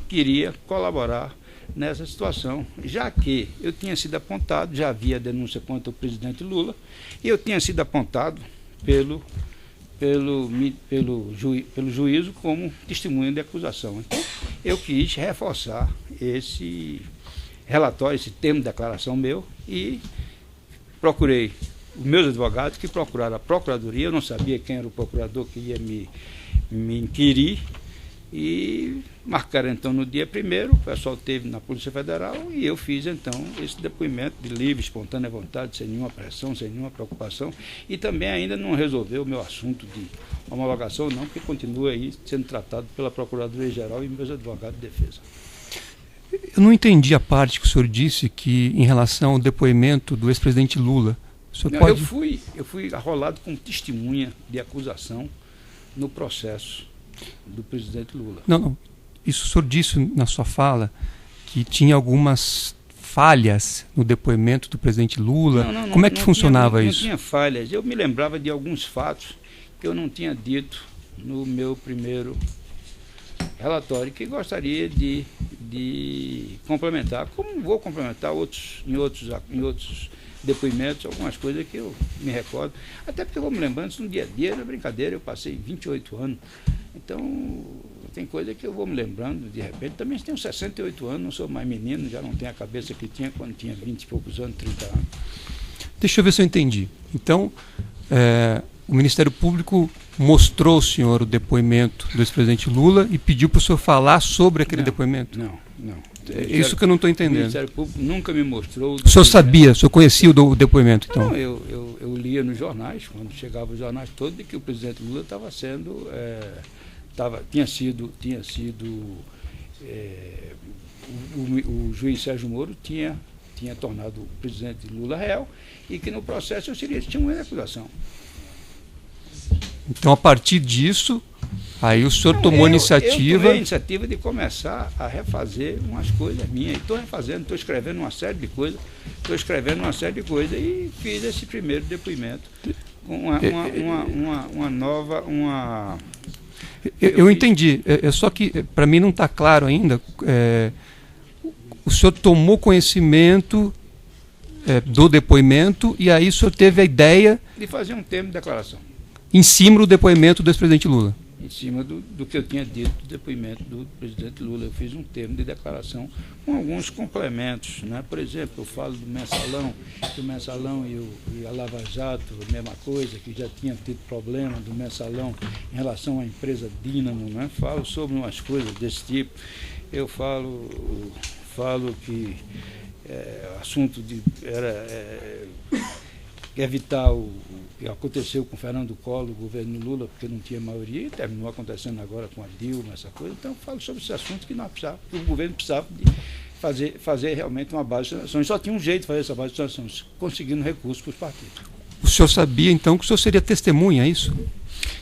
queria colaborar nessa situação, já que eu tinha sido apontado, já havia denúncia contra o presidente Lula, e eu tinha sido apontado pelo juízo como testemunha de acusação. Então, eu quis reforçar esse relatório, esse termo de declaração meu, e procurei os meus advogados, que procuraram a Procuradoria. Eu não sabia quem era o procurador que ia me inquirir, e marcaram então no dia 1º, o pessoal esteve na Polícia Federal, e eu fiz então esse depoimento de livre, espontânea vontade, sem nenhuma pressão, sem nenhuma preocupação, e também ainda não resolveu o meu assunto de homologação, não, porque continua aí sendo tratado pela Procuradoria-Geral e meus advogados de defesa. Eu não entendi a parte que o senhor disse que, em relação ao depoimento do ex-presidente Lula, o senhor pode... Eu fui arrolado como testemunha de acusação no processo do presidente Lula. Não. Isso o senhor disse na sua fala, que tinha algumas falhas no depoimento do presidente Lula. Como é que funcionava isso? Não tinha falhas. Eu me lembrava de alguns fatos que eu não tinha dito no meu primeiro relatório, que gostaria de complementar. Como vou complementar em outros depoimentos, algumas coisas que eu me recordo. Até porque eu vou me lembrando, isso no dia a dia era brincadeira. Eu passei 28 anos. Então, tem coisa que eu vou me lembrando, de repente. Também tenho 68 anos, não sou mais menino, já não tenho a cabeça que tinha quando tinha 20 e poucos anos, 30 anos. Deixa eu ver se eu entendi. Então, o Ministério Público mostrou ao senhor o depoimento do ex-presidente Lula e pediu para o senhor falar sobre aquele depoimento? Não. É isso que eu não estou entendendo. O Ministério Público nunca me mostrou... O senhor sabia, o senhor conhecia o depoimento, então? Não, eu lia nos jornais, quando chegava os jornais todos, de que o presidente Lula estava sendo... tinha sido o juiz Sérgio Moro tinha tornado o presidente Lula réu, e que no processo eu seria testemunha de acusação. Então, a partir disso, aí o senhor tomou a iniciativa... Eu tomei a iniciativa de começar a refazer umas coisas minhas. Estou refazendo, estou escrevendo uma série de coisas, e fiz esse primeiro depoimento com uma nova... Eu entendi, só que para mim não está claro ainda. O senhor tomou conhecimento do depoimento, e aí o senhor teve a ideia de fazer um termo de declaração em cima do depoimento do ex-presidente Lula. Em cima do que eu tinha dito do depoimento do presidente Lula. Eu fiz um termo de declaração com alguns complementos, né? Por exemplo, eu falo do mensalão, que o mensalão e a Lava Jato, a mesma coisa, que já tinha tido problema do mensalão em relação à empresa Dínamo, né? Falo sobre umas coisas desse tipo. Eu falo que o assunto era evitar o que aconteceu com Fernando Collor, o governo Lula, porque não tinha maioria, e terminou acontecendo agora com a Dilma, essa coisa. Então, eu falo sobre esse assunto que o governo precisava de fazer realmente uma base de transação. E só tinha um jeito de fazer essa base de transação, conseguindo recursos para os partidos. O senhor sabia, então, que o senhor seria testemunha, é isso?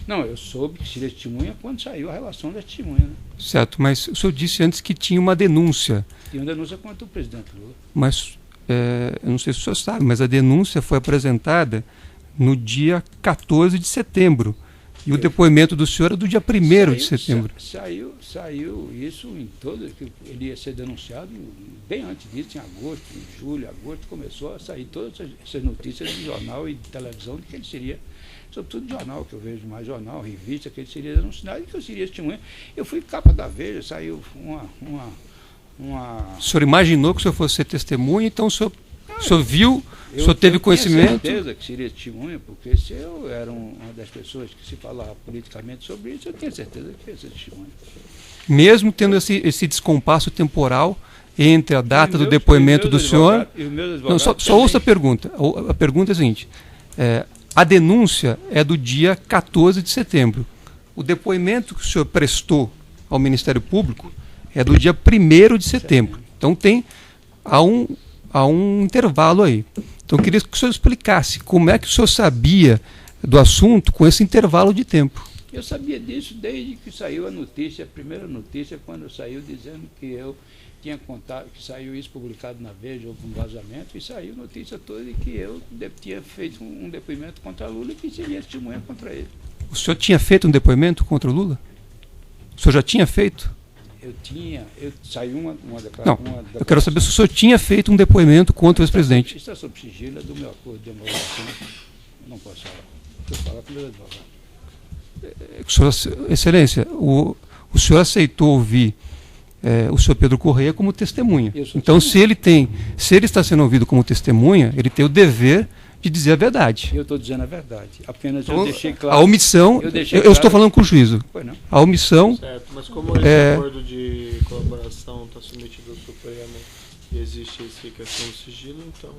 Não, eu soube que seria testemunha quando saiu a relação da testemunha. Né? Certo, mas o senhor disse antes que tinha uma denúncia. Tinha uma denúncia contra o presidente Lula. Mas, eu não sei se o senhor sabe, mas a denúncia foi apresentada no dia 14 de setembro. E o depoimento do senhor é do dia 1º de setembro. Saiu isso em todo, que ele ia ser denunciado bem antes disso, em agosto, em julho, agosto, começou a sair todas essas notícias de jornal e de televisão de que ele seria, sobretudo jornal, que eu vejo mais jornal, revista, que ele seria denunciado e que eu seria testemunha. Eu fui capa da Veja, saiu uma... O senhor imaginou que o senhor fosse ser testemunha, então o senhor viu, o senhor teve conhecimento? Eu tinha certeza que seria testemunha, porque se eu era uma das pessoas que se falava politicamente sobre isso, eu tinha certeza que ia ser testemunha. Mesmo tendo esse descompasso temporal entre a data do depoimento do senhor... Não, só ouça a pergunta. A pergunta é a seguinte. A denúncia é do dia 14 de setembro. O depoimento que o senhor prestou ao Ministério Público é do dia 1º de setembro. Então há um intervalo aí. Então eu queria que o senhor explicasse como é que o senhor sabia do assunto com esse intervalo de tempo. Eu sabia disso desde que saiu a notícia, a primeira notícia, quando saiu dizendo que eu tinha contado, que saiu isso publicado na Veja, houve um vazamento, e saiu a notícia toda de que eu tinha feito um depoimento contra Lula e que seria testemunha contra ele. O senhor tinha feito um depoimento contra o Lula? O senhor já tinha feito? Saiu uma declaração. Não, eu quero saber se o senhor tinha feito um depoimento contra o ex-presidente. Isso é sob sigilo do meu acordo de homologação. Eu não posso falar. Eu falar com o meu advogado. Excelência, o senhor aceitou ouvir o senhor Pedro Correia como testemunha. Então, se ele está sendo ouvido como testemunha, ele tem o dever de dizer a verdade. Eu estou dizendo a verdade. Apenas então, eu deixei claro. A omissão, eu estou falando com o juízo. Pois não. A omissão... Certo, mas como esse acordo de colaboração está submetido ao Supremo e existe essa questão do sigilo, então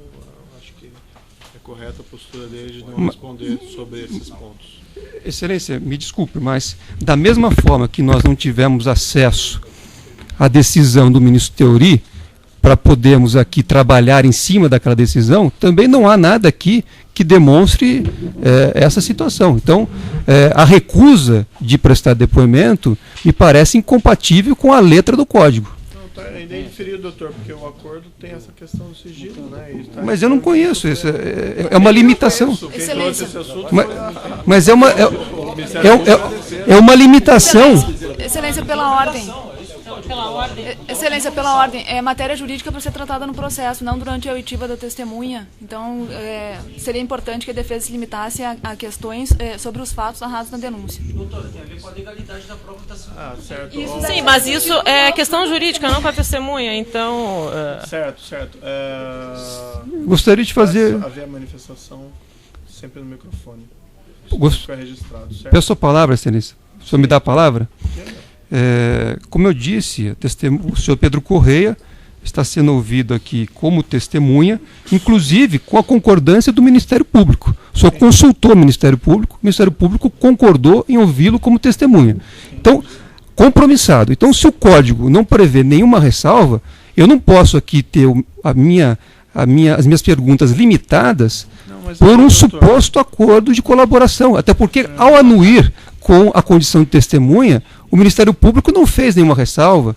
acho que é correta a postura dele de não responder sobre esses pontos. Excelência, me desculpe, mas da mesma forma que nós não tivemos acesso à decisão do ministro Teori, para podermos aqui trabalhar em cima daquela decisão, também não há nada aqui que demonstre essa situação. Então, a recusa de prestar depoimento me parece incompatível com a letra do Código. Não, tá ainda inferido, doutor, porque o acordo tem essa questão do sigilo, né? Mas eu não conheço, isso é uma limitação. Excelência. Mas é uma limitação. Excelência, pela ordem. Excelência, pela ordem, é matéria jurídica para ser tratada no processo, não durante a oitiva da testemunha. Então, seria importante que a defesa se limitasse a questões sobre os fatos narrados na denúncia. Doutora, tem a ver com a legalidade da prova que está sendo... Certo. Sim, mas isso é questão jurídica, não para testemunha, então... Certo. Gostaria de fazer... Haver a manifestação sempre no microfone. Ficar registrado, certo? Peço a palavra, excelência. O senhor me dá a palavra? Como eu disse, o senhor Pedro Correia está sendo ouvido aqui como testemunha, inclusive com a concordância do Ministério Público. O senhor consultou o Ministério Público concordou em ouvi-lo como testemunha. Então, compromissado. Então, se o Código não prevê nenhuma ressalva, eu não posso aqui ter as minhas perguntas limitadas por um suposto acordo de colaboração. Até porque, ao anuir com a condição de testemunha, o Ministério Público não fez nenhuma ressalva.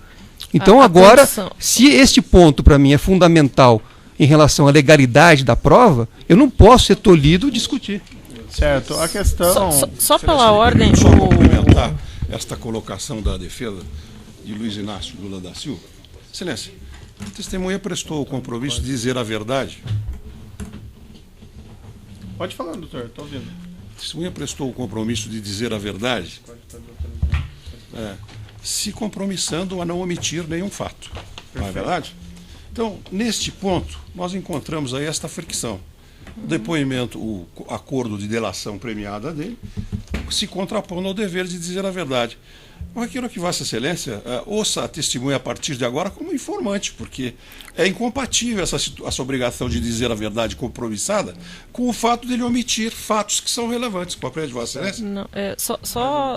Então, agora, se este ponto para mim é fundamental em relação à legalidade da prova, eu não posso ser tolhido discutir. Certo, a questão... Só pela ordem... Só complementar esta colocação da defesa de Luiz Inácio Lula da Silva. Excelência, a testemunha prestou o compromisso de dizer a verdade. Pode falar, doutor, estou ouvindo. A testemunha prestou o compromisso de dizer a verdade, se compromissando a não omitir nenhum fato. Não é verdade? Então, neste ponto, nós encontramos aí esta fricção. O depoimento, o acordo de delação premiada dele, se contrapondo ao dever de dizer a verdade. Eu requeiro que Vossa Excelência ouça a testemunha a partir de agora como informante, porque é incompatível essa obrigação de dizer a verdade compromissada com o fato dele omitir fatos que são relevantes. Compreende, Vossa Excelência? Não,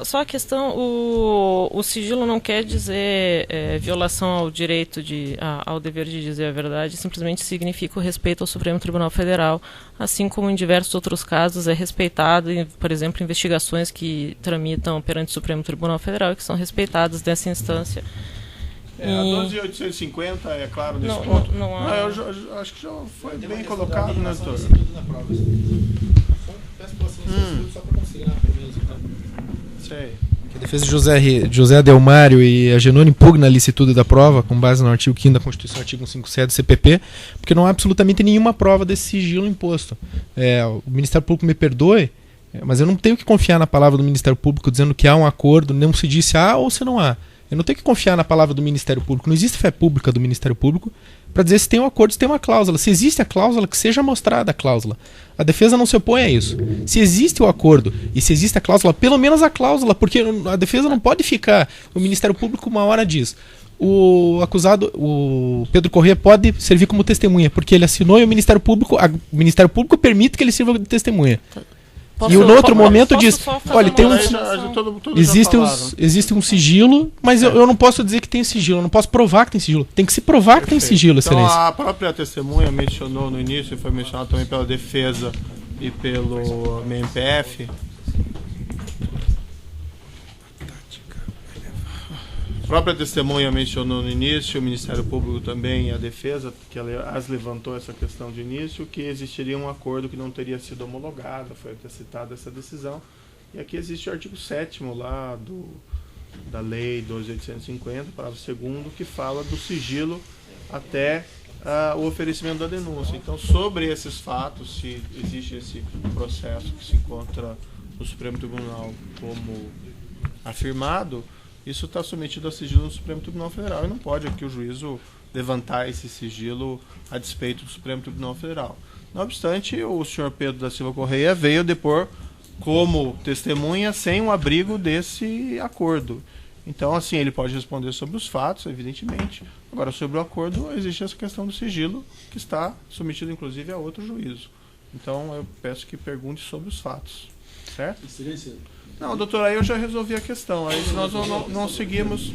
só a questão, o sigilo não quer dizer violação ao direito ao dever de dizer a verdade, simplesmente significa o respeito ao Supremo Tribunal Federal, assim como em diversos outros casos é respeitado, por exemplo, investigações que tramitam perante o Supremo Tribunal Federal, que são respeitadas dessa instância. A 12.850 é claro nesse ponto. Eu acho que já foi bem colocado, né, doutor? Só para considerar primeiro, Sei. a defesa de José Adelmário e a Genone impugna a licitude da prova com base no artigo 5º da Constituição, artigo 157 do CPP, porque não há absolutamente nenhuma prova desse sigilo imposto. O Ministério Público me perdoe, mas eu não tenho que confiar na palavra do Ministério Público dizendo que há um acordo, não se disse há ou se não há. Eu não tenho que confiar na palavra do Ministério Público. Não existe fé pública do Ministério Público para dizer se tem um acordo, se tem uma cláusula. Se existe a cláusula, que seja mostrada a cláusula. A defesa não se opõe a isso. Se existe o acordo e se existe a cláusula, pelo menos a cláusula, porque a defesa não pode ficar. O Ministério Público uma hora diz: o acusado, o Pedro Corrêa, pode servir como testemunha, porque ele assinou e o Ministério Público permite que ele sirva de testemunha. E no outro momento diz, olha, tem existe um sigilo, mas eu não posso dizer que tem sigilo, eu não posso provar que tem sigilo. Tem que se provar que tem sigilo, Excelência. Então a própria testemunha mencionou no início, e foi mencionado também pela defesa e pelo MPF. A própria testemunha mencionou no início, o Ministério Público também e a defesa, que as levantou essa questão de início, que existiria um acordo que não teria sido homologado, foi até citada essa decisão. E aqui existe o artigo 7º lá da Lei 12.850, parágrafo 2º, que fala do sigilo até o oferecimento da denúncia. Então, sobre esses fatos, se existe esse processo que se encontra no Supremo Tribunal como afirmado, isso está submetido a sigilo no Supremo Tribunal Federal e não pode aqui o juízo levantar esse sigilo a despeito do Supremo Tribunal Federal. Não obstante, o senhor Pedro da Silva Correia veio depor como testemunha sem o abrigo desse acordo. Então, assim, ele pode responder sobre os fatos, evidentemente. Agora, sobre o acordo, existe essa questão do sigilo, que está submetido, inclusive, a outro juízo. Então, eu peço que pergunte sobre os fatos. Certo? Excelência. Não, doutor, aí eu já resolvi a questão. Aí nós não seguimos.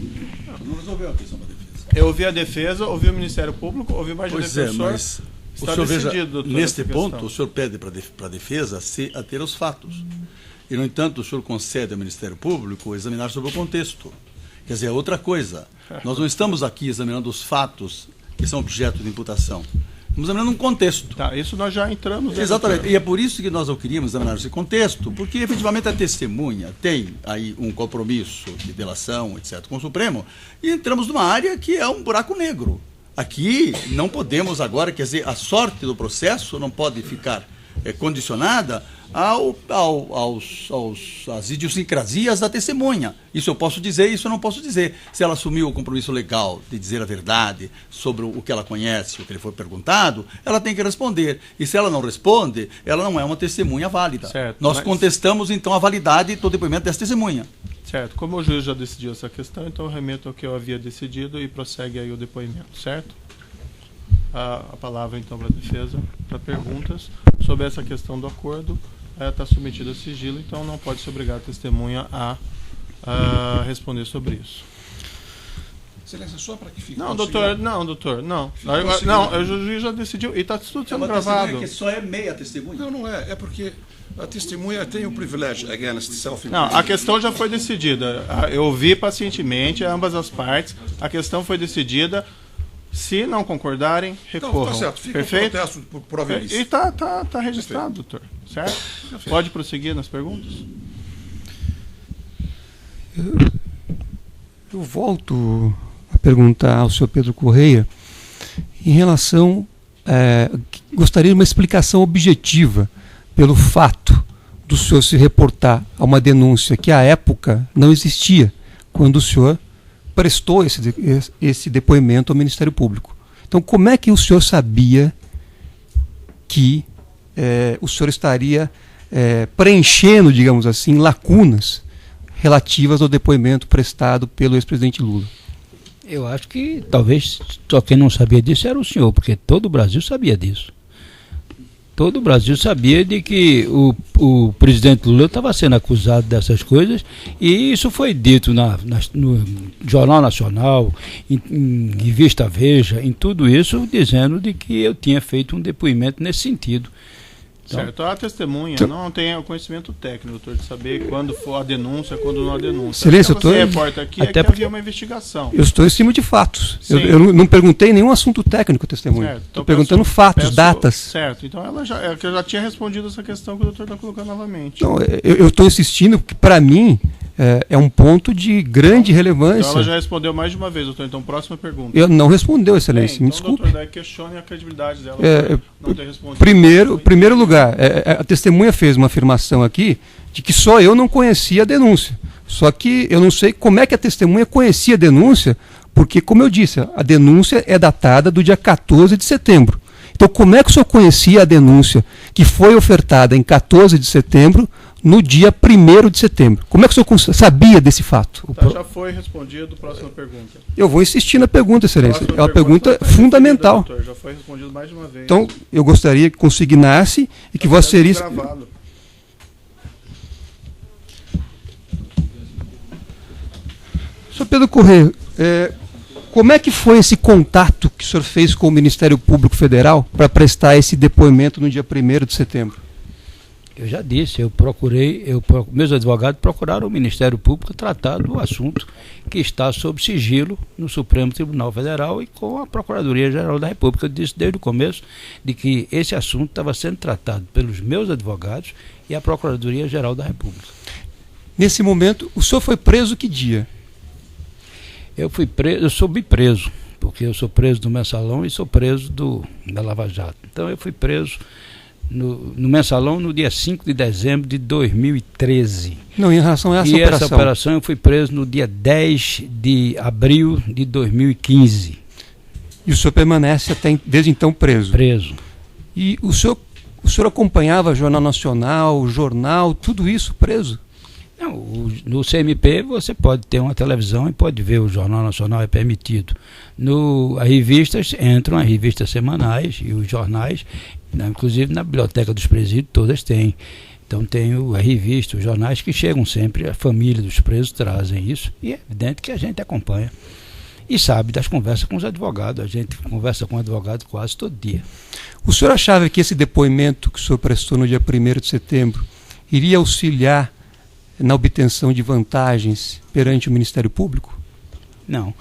Não resolveu a questão da defesa. Eu ouvi a defesa, ouvi o Ministério Público, ouvi mais de defensor. Mas está o senhor decidido, veja, doutor, neste ponto, questão. o senhor pede para a defesa se ater aos fatos. E, no entanto, o senhor concede ao Ministério Público examinar sobre o contexto. Quer dizer, é outra coisa. Nós não estamos aqui examinando os fatos que são objeto de imputação. Estamos examinando um contexto. Tá, isso nós já entramos. Exatamente. E é por isso que nós não queríamos examinar esse contexto, porque efetivamente a testemunha tem aí um compromisso de delação, etc., com o Supremo, e entramos numa área que é um buraco negro. Aqui não podemos agora, quer dizer, a sorte do processo não pode ficar condicionada às idiosincrasias da testemunha. Isso eu posso dizer, isso eu não posso dizer. Se ela assumiu o compromisso legal de dizer a verdade sobre o que ela conhece, o que lhe foi perguntado, ela tem que responder. E se ela não responde, ela não é uma testemunha válida. Certo, Nós contestamos, então, a validade do depoimento dessa testemunha. Certo. Como o juiz já decidiu essa questão, então eu remeto ao que eu havia decidido e prossegue aí o depoimento, certo? A palavra, então, para a defesa, para perguntas sobre essa questão do acordo. Está submetida a sigilo, então não pode se obrigar a testemunha a responder sobre isso. Excelência, só para que fique. Não, doutor, não. O juiz já decidiu e está tudo sendo gravado. Que só é meia testemunha. Não é. É porque a testemunha tem o privilégio against self-incrimination. Não, a questão já foi decidida. Eu ouvi pacientemente ambas as partes. A questão foi decidida. Se não concordarem, recorram. Então, tá certo. Fica perfeito? o protesto por prova E está registrado, doutor. Certo? Perfeito. Pode prosseguir nas perguntas? Eu volto a perguntar ao senhor Pedro Correia em relação... gostaria de uma explicação objetiva pelo fato do senhor se reportar a uma denúncia que à época não existia, quando o senhor prestou esse depoimento ao Ministério Público. Então, como é que o senhor sabia que o senhor estaria preenchendo, digamos assim, lacunas relativas ao depoimento prestado pelo ex-presidente Lula. Eu acho que talvez só quem não sabia disso era o senhor, porque todo o Brasil sabia disso. Todo o Brasil sabia de que o presidente Lula estava sendo acusado dessas coisas, e isso foi dito no Jornal Nacional, em Revista Veja, em tudo isso, dizendo de que eu tinha feito um depoimento nesse sentido. Então, certo, a testemunha não tem o conhecimento técnico, doutor, de saber quando for a denúncia, quando não a denúncia. Excelência, o que você reporta aqui é que havia uma investigação. Eu estou em cima de fatos. Eu não perguntei nenhum assunto técnico à testemunha. Certo, estou perguntando fatos, datas. Certo, então ela já tinha respondido essa questão que o doutor está colocando novamente. Então, eu estou insistindo porque, para mim, é um ponto de grande relevância. Então ela já respondeu mais de uma vez, doutor. Então, próxima pergunta. Eu não respondeu, excelência. Me desculpe. Doutor, daí questione a credibilidade dela não ter respondido. Primeiro lugar, a testemunha fez uma afirmação aqui de que só eu não conhecia a denúncia. Só que eu não sei como é que a testemunha conhecia a denúncia, porque, como eu disse, a denúncia é datada do dia 14 de setembro. Então, como é que o senhor conhecia a denúncia que foi ofertada em 14 de setembro, no dia 1º de setembro? Como é que o senhor sabia desse fato? Tá, já foi respondido. Próxima pergunta. Eu vou insistir na pergunta, excelência. É uma pergunta fundamental. Doutor, já foi respondido mais de uma vez. Então, eu gostaria que consignasse e que Vossa Excelência... Sr. Pedro Corrêa, como é que foi esse contato que o senhor fez com o Ministério Público Federal para prestar esse depoimento no dia 1º de setembro? Eu já disse, meus advogados procuraram o Ministério Público tratar do assunto que está sob sigilo no Supremo Tribunal Federal e com a Procuradoria-Geral da República. Eu disse desde o começo de que esse assunto estava sendo tratado pelos meus advogados e a Procuradoria-Geral da República. Nesse momento, o senhor foi preso que dia? Eu sou bipreso, porque eu sou preso do Mensalão e sou preso da Lava Jato. Então eu fui preso no Mensalão no dia 5 de dezembro de 2013. Não, em relação a essa operação. E essa operação eu fui preso no dia 10 de abril de 2015. E o senhor permanece desde então preso? Preso. E o senhor acompanhava Jornal Nacional, jornal, tudo isso preso? Não, no CMP você pode ter uma televisão e pode ver o Jornal Nacional, é permitido. As revistas entram, as revistas semanais e os jornais, inclusive na biblioteca dos presídios, todas têm. Então tem a revista, os jornais que chegam sempre, a família dos presos trazem isso, e é evidente que a gente acompanha. E sabe das conversas com os advogados, a gente conversa com advogados quase todo dia. O senhor achava que esse depoimento que o senhor prestou no dia 1º de setembro iria auxiliar na obtenção de vantagens perante o Ministério Público? Não.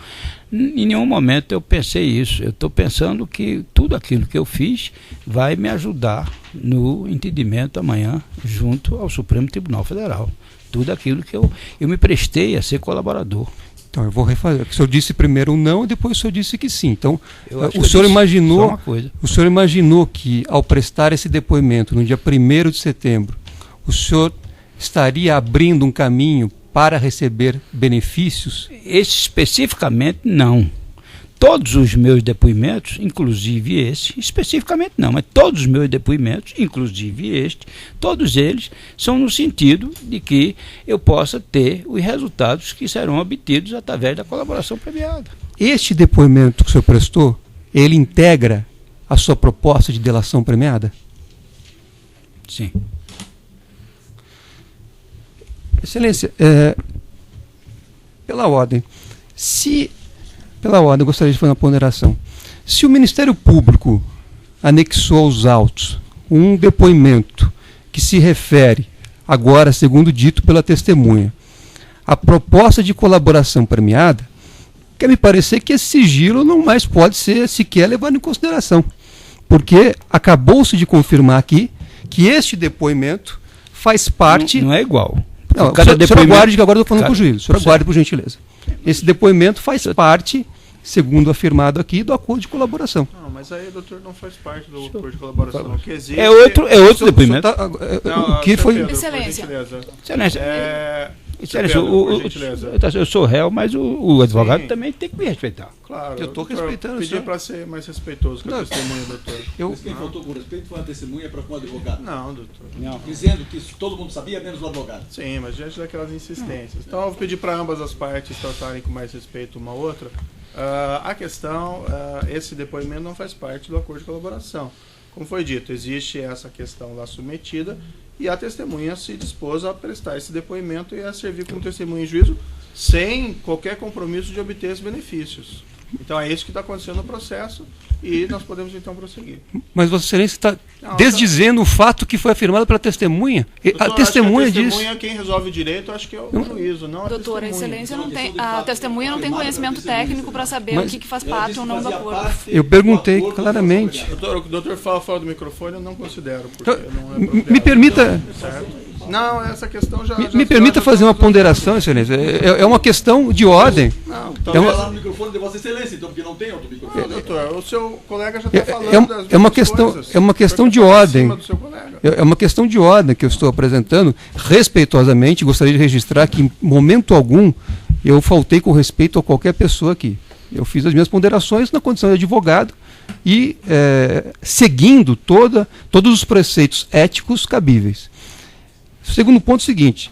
Em nenhum momento eu pensei isso. Eu estou pensando que tudo aquilo que eu fiz vai me ajudar no entendimento amanhã junto ao Supremo Tribunal Federal. Tudo aquilo que eu me prestei a ser colaborador. Então eu vou refazer. O senhor disse primeiro um não e depois o senhor disse que sim. Então o senhor imaginou que ao prestar esse depoimento no dia 1º de setembro, o senhor estaria abrindo um caminho para receber benefícios? Esse especificamente não. Todos os meus depoimentos, inclusive este, especificamente não, mas todos os meus depoimentos, inclusive este, todos eles são no sentido de que eu possa ter os resultados que serão obtidos através da colaboração premiada. Este depoimento que o senhor prestou, ele integra a sua proposta de delação premiada? Sim. Excelência, pela ordem, eu gostaria de fazer uma ponderação. Se o Ministério Público anexou aos autos um depoimento que se refere, agora, segundo dito pela testemunha, à proposta de colaboração premiada, quer me parecer que esse sigilo não mais pode ser sequer levado em consideração, porque acabou-se de confirmar aqui que este depoimento faz parte... Não é igual. Não, o senhor aguarde, que agora eu estou falando com o juiz. O senhor aguarde, por gentileza. Esse depoimento faz parte, segundo afirmado aqui, do acordo de colaboração. Não, mas aí, doutor, não faz parte do acordo de colaboração. O que existe, é outro depoimento. O que foi... Pedro, Excelência. Excelência. Por gentileza. Eu sou réu, mas o advogado Sim. também tem que me respeitar. Claro, Eu tô doutor, respeitando o Pedir senhor. para ser mais respeitoso com a testemunha, doutor. Mas quem faltou com respeito foi a testemunha para com o advogado. Não, doutor. Não. Dizendo que isso todo mundo sabia, menos o advogado. Sim, mas diante daquelas insistências. Então eu vou pedir para ambas as partes tratarem com mais respeito uma à outra. A questão, esse depoimento não faz parte do acordo de colaboração. Como foi dito, existe essa questão lá submetida e a testemunha se dispôs a prestar esse depoimento e a servir como testemunha em juízo sem qualquer compromisso de obter esses benefícios. Então é isso que está acontecendo no processo e nós podemos então prosseguir. Mas Vossa Excelência está Não, desdizendo o fato que foi afirmado pela testemunha. Doutor, A testemunha acho que a diz... testemunha, quem resolve o direito, acho que é o juízo, não a Doutor, a testemunha. excelência não tem, a testemunha não tem conhecimento técnico para saber Mas- o que faz parte ou não do acordo. Eu perguntei claramente. Doutor, o doutor fala fora do microfone, eu não considero, porque Então, não é me apropriado. permita... Certo? Não, essa questão já... Me permita fazer uma ponderação, Excelência. É uma questão de ordem. Não, É talvez... uma- no microfone de Vossa Excelência, então, porque não tem outro microfone. Não, doutor, o seu colega já está falando das É uma mesmas questão, coisas. é uma questão Você de tá ordem. acima do seu colega. É uma questão de ordem que eu estou apresentando. Respeitosamente, gostaria de registrar que, em momento algum, eu faltei com respeito a qualquer pessoa aqui. Eu fiz as minhas ponderações na condição de advogado e seguindo todos os preceitos éticos cabíveis. O segundo ponto é o seguinte: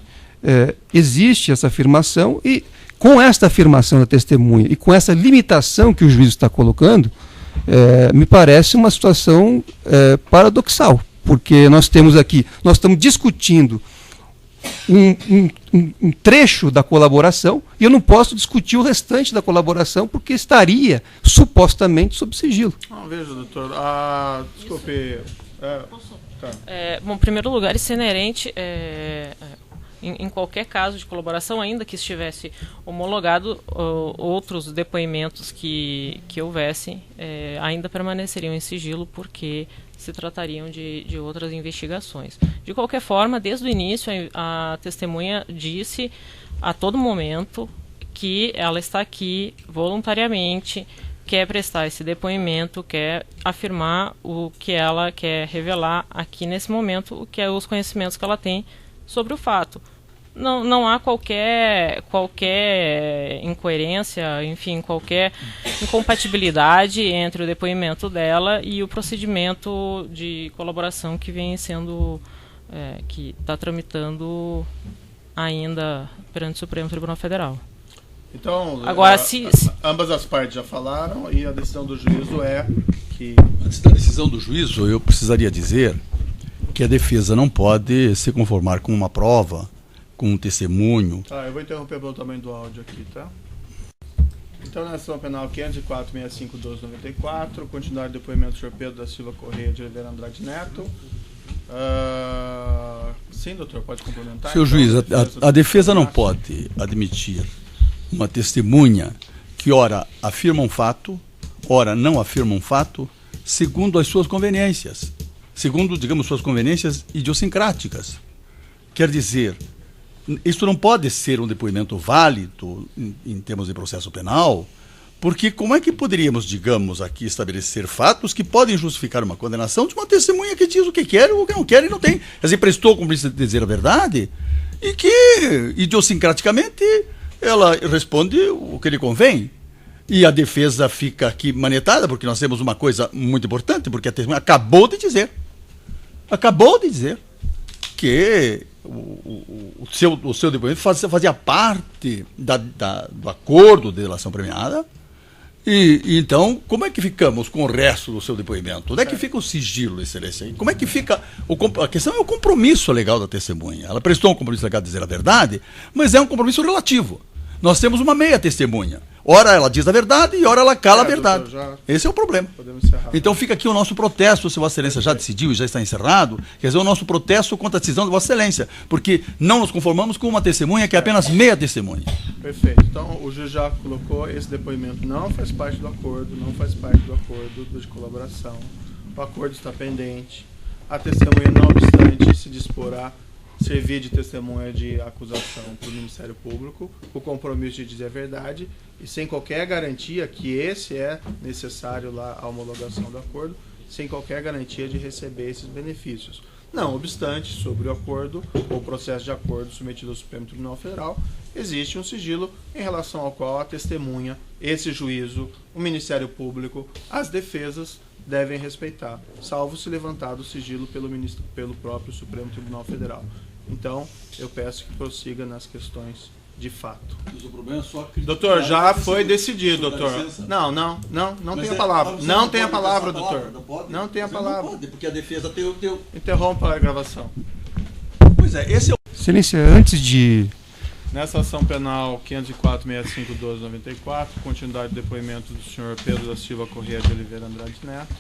existe essa afirmação e, com esta afirmação da testemunha e com essa limitação que o juiz está colocando, me parece uma situação paradoxal, porque nós estamos discutindo um trecho da colaboração e eu não posso discutir o restante da colaboração porque estaria supostamente sob sigilo. Não, veja, doutor, desculpe... tá. Bom, em primeiro lugar, isso é inerente em qualquer caso de colaboração, ainda que estivesse homologado, outros depoimentos que houvessem ainda permaneceriam em sigilo porque se tratariam de outras investigações. De qualquer forma, desde o início, a testemunha disse a todo momento que ela está aqui voluntariamente, quer prestar esse depoimento, quer afirmar o que ela quer revelar aqui nesse momento, o que é os conhecimentos que ela tem sobre o fato. Não há qualquer incoerência, enfim, qualquer incompatibilidade entre o depoimento dela e o procedimento de colaboração que vem sendo, que está tramitando ainda perante o Supremo Tribunal Federal. Então, Agora, ambas as partes já falaram e a decisão do juízo é que... Antes da decisão do juízo, eu precisaria dizer que a defesa não pode se conformar com uma prova, com um testemunho. Tá, eu vou interromper pelo tamanho do áudio aqui, tá? Então, na ação penal 504-65-1294, continuar o depoimento do senhor Pedro da Silva Correia de Oliveira Andrade Neto. Sim, doutor, pode complementar? Seu então, juiz, a defesa não pode admitir uma testemunha que ora afirma um fato, ora não afirma um fato, segundo as suas conveniências, segundo, digamos, suas conveniências idiosincráticas. Quer dizer, isso não pode ser um depoimento válido em termos de processo penal, porque como é que poderíamos, digamos, aqui estabelecer fatos que podem justificar uma condenação de uma testemunha que diz o que quer ou o que não quer e não tem? Quer dizer, prestou como de dizer a verdade e que, idiosincraticamente, ela responde o que lhe convém. E a defesa fica aqui manetada, porque nós temos uma coisa muito importante, porque a testemunha acabou de dizer que o seu depoimento fazia parte do acordo de delação premiada. E então, como é que ficamos com o resto do seu depoimento? Onde é que fica o sigilo, excelência? Como é que fica... A questão é o compromisso legal da testemunha. Ela prestou um compromisso legal de dizer a verdade, mas é um compromisso relativo. Nós temos uma meia testemunha. Ora ela diz a verdade e ora ela cala a verdade. Doutor, Esse é o problema. podemos encerrar. Então fica aqui o nosso protesto, se Vossa Excelência já decidiu e já está encerrado, quer dizer, o nosso protesto contra a decisão de Vossa Excelência, porque não nos conformamos com uma testemunha que é apenas meia testemunha. Perfeito. Então, o juiz já colocou esse depoimento não faz parte do acordo, não faz parte do acordo de colaboração. O acordo está pendente. A testemunha, não obstante, se disporá servir de testemunha de acusação para o Ministério Público, o compromisso de dizer a verdade e sem qualquer garantia que esse é necessário lá a homologação do acordo, sem qualquer garantia de receber esses benefícios. Não obstante, sobre o acordo ou processo de acordo submetido ao Supremo Tribunal Federal, existe um sigilo em relação ao qual a testemunha, esse juízo, o Ministério Público, as defesas devem respeitar, salvo se levantado o sigilo pelo próprio Supremo Tribunal Federal. Então, eu peço que prossiga nas questões de fato. Mas o problema é só doutor, já foi decidido, doutor. Não tem a palavra. Não tem a palavra, doutor. Não tem a palavra. Não pode, porque a defesa tem o teu... Interrompa a gravação. Pois é, esse é o... Excelência, antes de... Nessa ação penal 504-65-12-94, continuidade do depoimento do senhor Pedro da Silva Corrêa de Oliveira Andrade Neto,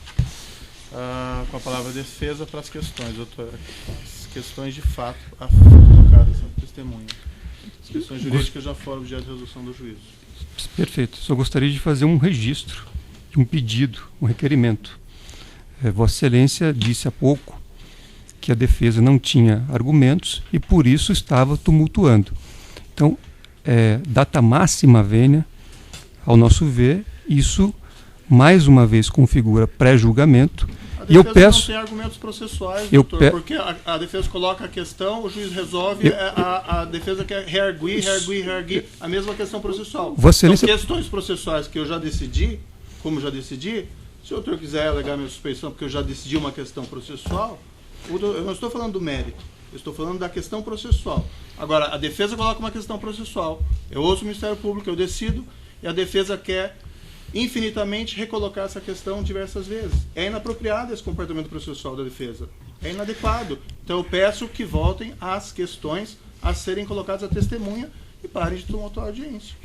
com a palavra defesa para as questões, doutor. As questões de fato colocadas na testemunha. As questões jurídicas já foram objeto de resolução do juízo. Perfeito. Só gostaria de fazer um registro, de um pedido, um requerimento. Vossa Excelência disse há pouco que a defesa não tinha argumentos e por isso estava tumultuando. Então, data máxima vênia, ao nosso ver, isso mais uma vez configura pré-julgamento. E eu peço... não tem argumentos processuais, doutor, porque a defesa coloca a questão, o juiz resolve, a defesa quer rearguir, a mesma questão processual. Então, questões processuais que eu já decidi, se o doutor quiser alegar minha suspeição porque eu já decidi uma questão processual, eu não estou falando do mérito, eu estou falando da questão processual. Agora, a defesa coloca uma questão processual, eu ouço o Ministério Público, eu decido, e a defesa quer infinitamente recolocar essa questão diversas vezes. É inapropriado esse comportamento processual da defesa. É inadequado. Então eu peço que voltem às questões a serem colocadas à testemunha e parem de tumultuar a audiência.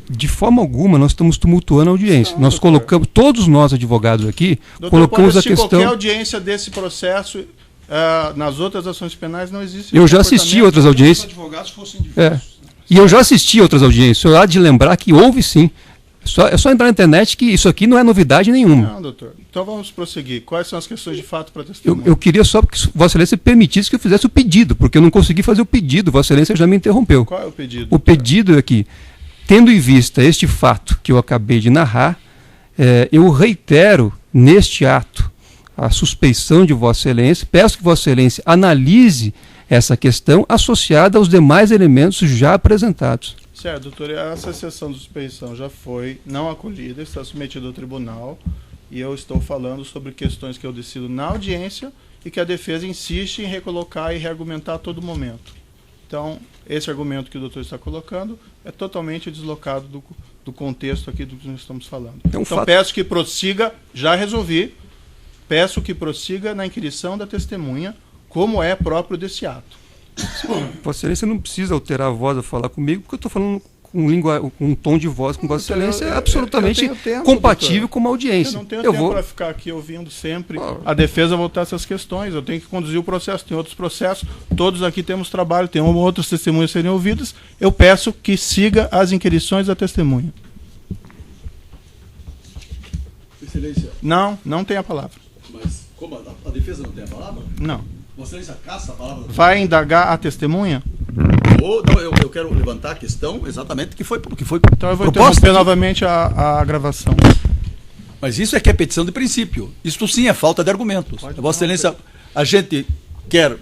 De forma alguma nós estamos tumultuando a audiência. Nós colocamos, todos nós advogados aqui, colocamos a questão... qualquer audiência desse processo, nas outras ações penais não existe... Eu já assisti outras audiências. Se os advogados fossem diversos. E eu já assisti outras audiências. Eu há de lembrar que houve sim. É só entrar na internet que isso aqui não é novidade nenhuma. Não, doutor. Então vamos prosseguir. Quais são as questões de fato para testemunha? Eu queria só que Vossa Excelência permitisse que eu fizesse o pedido, porque eu não consegui fazer o pedido. Vossa Excelência já me interrompeu. Qual é o pedido? O pedido é que, tendo em vista este fato que eu acabei de narrar, eu reitero neste ato a suspeição de Vossa Excelência. Peço que Vossa Excelência analise essa questão associada aos demais elementos já apresentados. Certo, doutor, essa sessão de suspeição já foi não acolhida, está submetida ao tribunal e eu estou falando sobre questões que eu decido na audiência e que a defesa insiste em recolocar e reargumentar a todo momento. Então, esse argumento que o doutor está colocando é totalmente deslocado do contexto aqui do que nós estamos falando. Então peço que prossiga, já resolvi, peço que prossiga na inquirição da testemunha, como é próprio desse ato. Vossa Excelência não precisa alterar a voz a falar comigo, porque eu estou falando com um tom de voz com Vossa Excelência é absolutamente compatível com uma audiência. Eu não tenho tempo para ficar aqui ouvindo sempre a defesa voltar essas questões. Eu tenho que conduzir o processo, tem outros processos, todos aqui temos trabalho, tem uma ou outras testemunhas serem ouvidas. Eu peço que siga as inquirições da testemunha. Excelência. Não tem a palavra. Mas como a defesa não tem a palavra? Não. Vossa Excelência caça a palavra? Vai indagar a testemunha? Eu quero levantar a questão exatamente que foi então eu vou interromper novamente a gravação. Mas isso é que é petição de princípio. Isto sim é falta de argumentos. Vossa Excelência, a gente quer...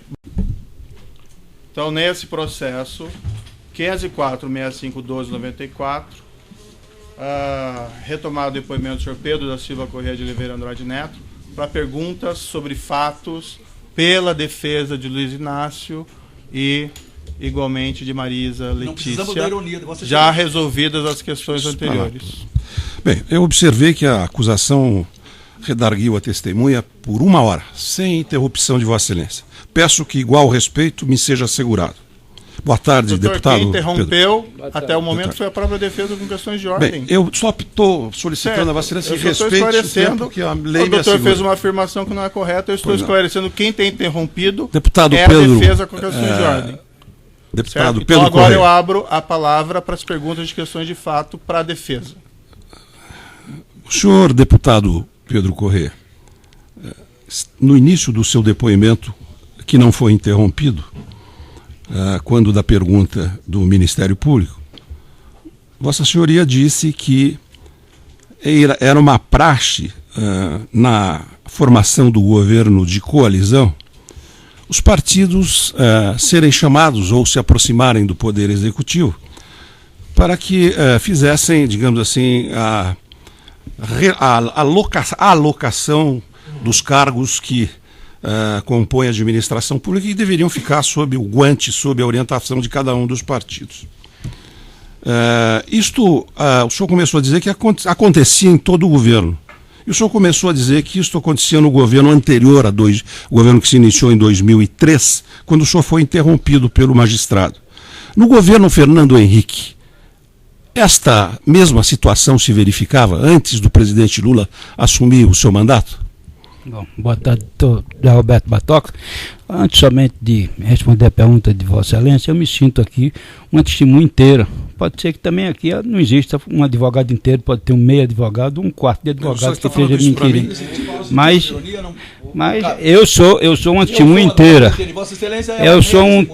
Então, nesse processo, 504-65-12-94, retomado o depoimento do senhor Pedro da Silva Corrêa de Oliveira Andrade Neto, para perguntas sobre fatos pela defesa de Luiz Inácio e, igualmente, de Marisa Letícia, já resolvidas as questões anteriores. Bem, eu observei que a acusação redarguiu a testemunha por 1 hora, sem interrupção de Vossa Excelência. Peço que igual respeito me seja assegurado. Boa tarde, doutor, deputado. Quem interrompeu até o momento foi a própria defesa com questões de ordem. Bem, eu só estou solicitando a Vossa Excelência que respeite o tempo que a lei o doutor fez uma afirmação que não é correta, eu estou esclarecendo quem tem interrompido deputado é Pedro, a defesa com questões de ordem. Deputado Pedro, então agora eu abro a palavra para as perguntas de questões de fato para a defesa. O senhor deputado Pedro Corrêa, no início do seu depoimento, que não foi interrompido, quando da pergunta do Ministério Público, Vossa Senhoria disse que era uma praxe na formação do governo de coalizão os partidos serem chamados ou se aproximarem do Poder Executivo para que fizessem, digamos assim, a alocação dos cargos que compõem a administração pública e deveriam ficar sob o guante, sob a orientação de cada um dos partidos. O senhor começou a dizer que acontecia em todo o governo. E o senhor começou a dizer que isso acontecia no governo anterior, o governo que se iniciou em 2003, quando o senhor foi interrompido pelo magistrado. No governo Fernando Henrique, esta mesma situação se verificava antes do presidente Lula assumir o seu mandato? Bom, boa tarde, doutor Roberto Batoca. Antes somente de responder a pergunta de Vossa Excelência, eu me sinto aqui uma testemunha inteira. Pode ser que também aqui não exista um advogado inteiro, pode ter um meio advogado, um quarto de advogado que esteja me inquirindo. Mas eu sou uma testemunha inteira. Eu sou uma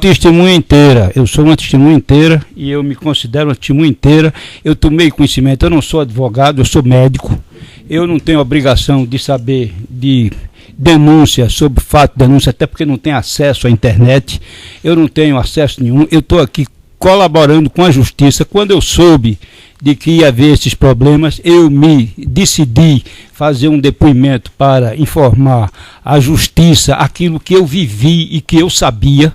testemunha inteira e eu me considero uma testemunha inteira. Eu tomei conhecimento, eu não sou advogado, eu sou médico. Eu não tenho obrigação de saber de denúncia, sobre fato de denúncia, até porque não tenho acesso à internet. Eu não tenho acesso nenhum. Eu estou aqui colaborando com a justiça. Quando eu soube de que ia haver esses problemas, eu me decidi fazer um depoimento para informar a justiça aquilo que eu vivi e que eu sabia.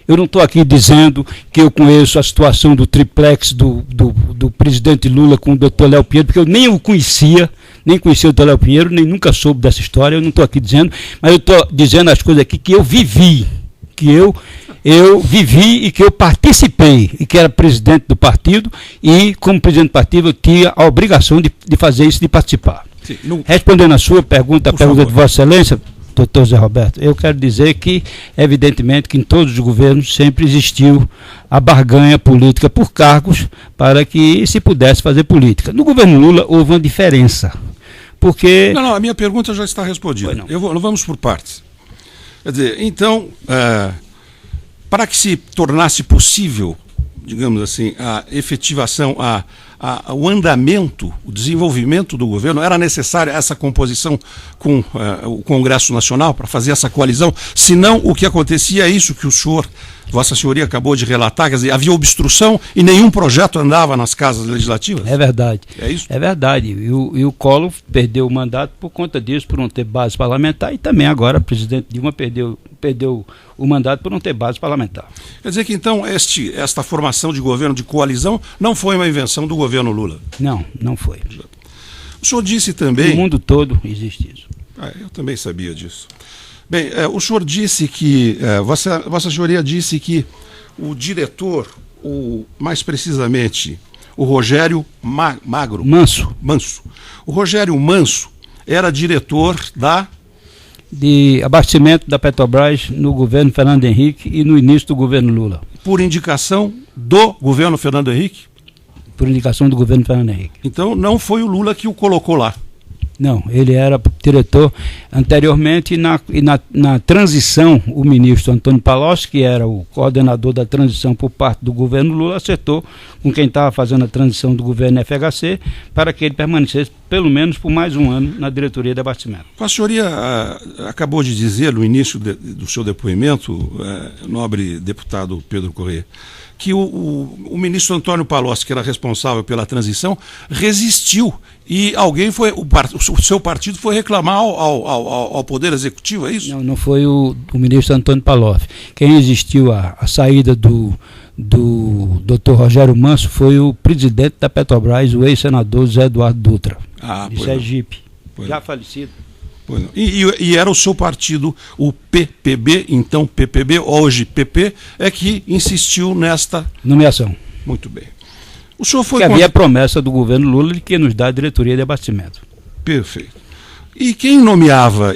Eu não estou aqui dizendo que eu conheço a situação do triplex do presidente Lula com o doutor Léo Pinheiro, porque eu nem o conhecia, nem conhecia o doutor Léo Pinheiro, nem nunca soube dessa história. Eu não estou aqui dizendo, mas eu estou dizendo as coisas aqui que eu vivi, que eu vivi e que eu participei, e que era presidente do partido, e como presidente do partido eu tinha a obrigação de fazer isso, de participar. Sim, respondendo a sua pergunta, a pergunta de Vossa Excelência, doutor Zé Roberto, eu quero dizer que, evidentemente, que em todos os governos sempre existiu a barganha política por cargos para que se pudesse fazer política. No governo Lula houve uma diferença, porque... Não, a minha pergunta já está respondida. Vamos por partes. Quer dizer, então, para que se tornasse possível, digamos assim, a efetivação, o andamento, o desenvolvimento do governo, era necessária essa composição com o Congresso Nacional para fazer essa coalizão, senão o que acontecia é isso que o senhor, Vossa Senhoria, acabou de relatar, quer dizer, havia obstrução e nenhum projeto andava nas casas legislativas? É verdade. É isso? É verdade. E o Collor perdeu o mandato por conta disso, por não ter base parlamentar, e também agora o presidente Dilma perdeu o mandato por não ter base parlamentar. Quer dizer que então esta formação de governo de coalizão não foi uma invenção do governo Lula? Não foi. O senhor disse também... No mundo todo existe isso. Eu também sabia disso. Bem, o senhor disse que... Vossa Senhoria disse que o diretor, mais precisamente, o Rogério Manso. O Rogério Manso era diretor de abastecimento da Petrobras no governo Fernando Henrique e no início do governo Lula. Por indicação do governo Fernando Henrique? Por indicação do governo Fernando Henrique. Então não foi o Lula que o colocou lá? Não, ele era diretor anteriormente e na transição o ministro Antônio Palocci, que era o coordenador da transição por parte do governo Lula, acertou com quem estava fazendo a transição do governo FHC para que ele permanecesse pelo menos por mais um ano na diretoria de abastecimento. A senhoria acabou de dizer no início do seu depoimento, nobre deputado Pedro Corrêa, que o ministro Antônio Palocci, que era responsável pela transição, resistiu e o seu partido foi reclamar ao Poder Executivo, é isso? Não foi o ministro Antônio Palocci. Quem resistiu à saída do Dr. Rogério Manso foi o presidente da Petrobras, o ex-senador Zé Eduardo Dutra, de Sergipe, já falecido. E era o seu partido, o PPB, então PPB, hoje PP, é que insistiu nesta nomeação. Muito bem. O senhor foi havia a promessa do governo Lula de que nos dá a diretoria de abastecimento. Perfeito. E quem nomeava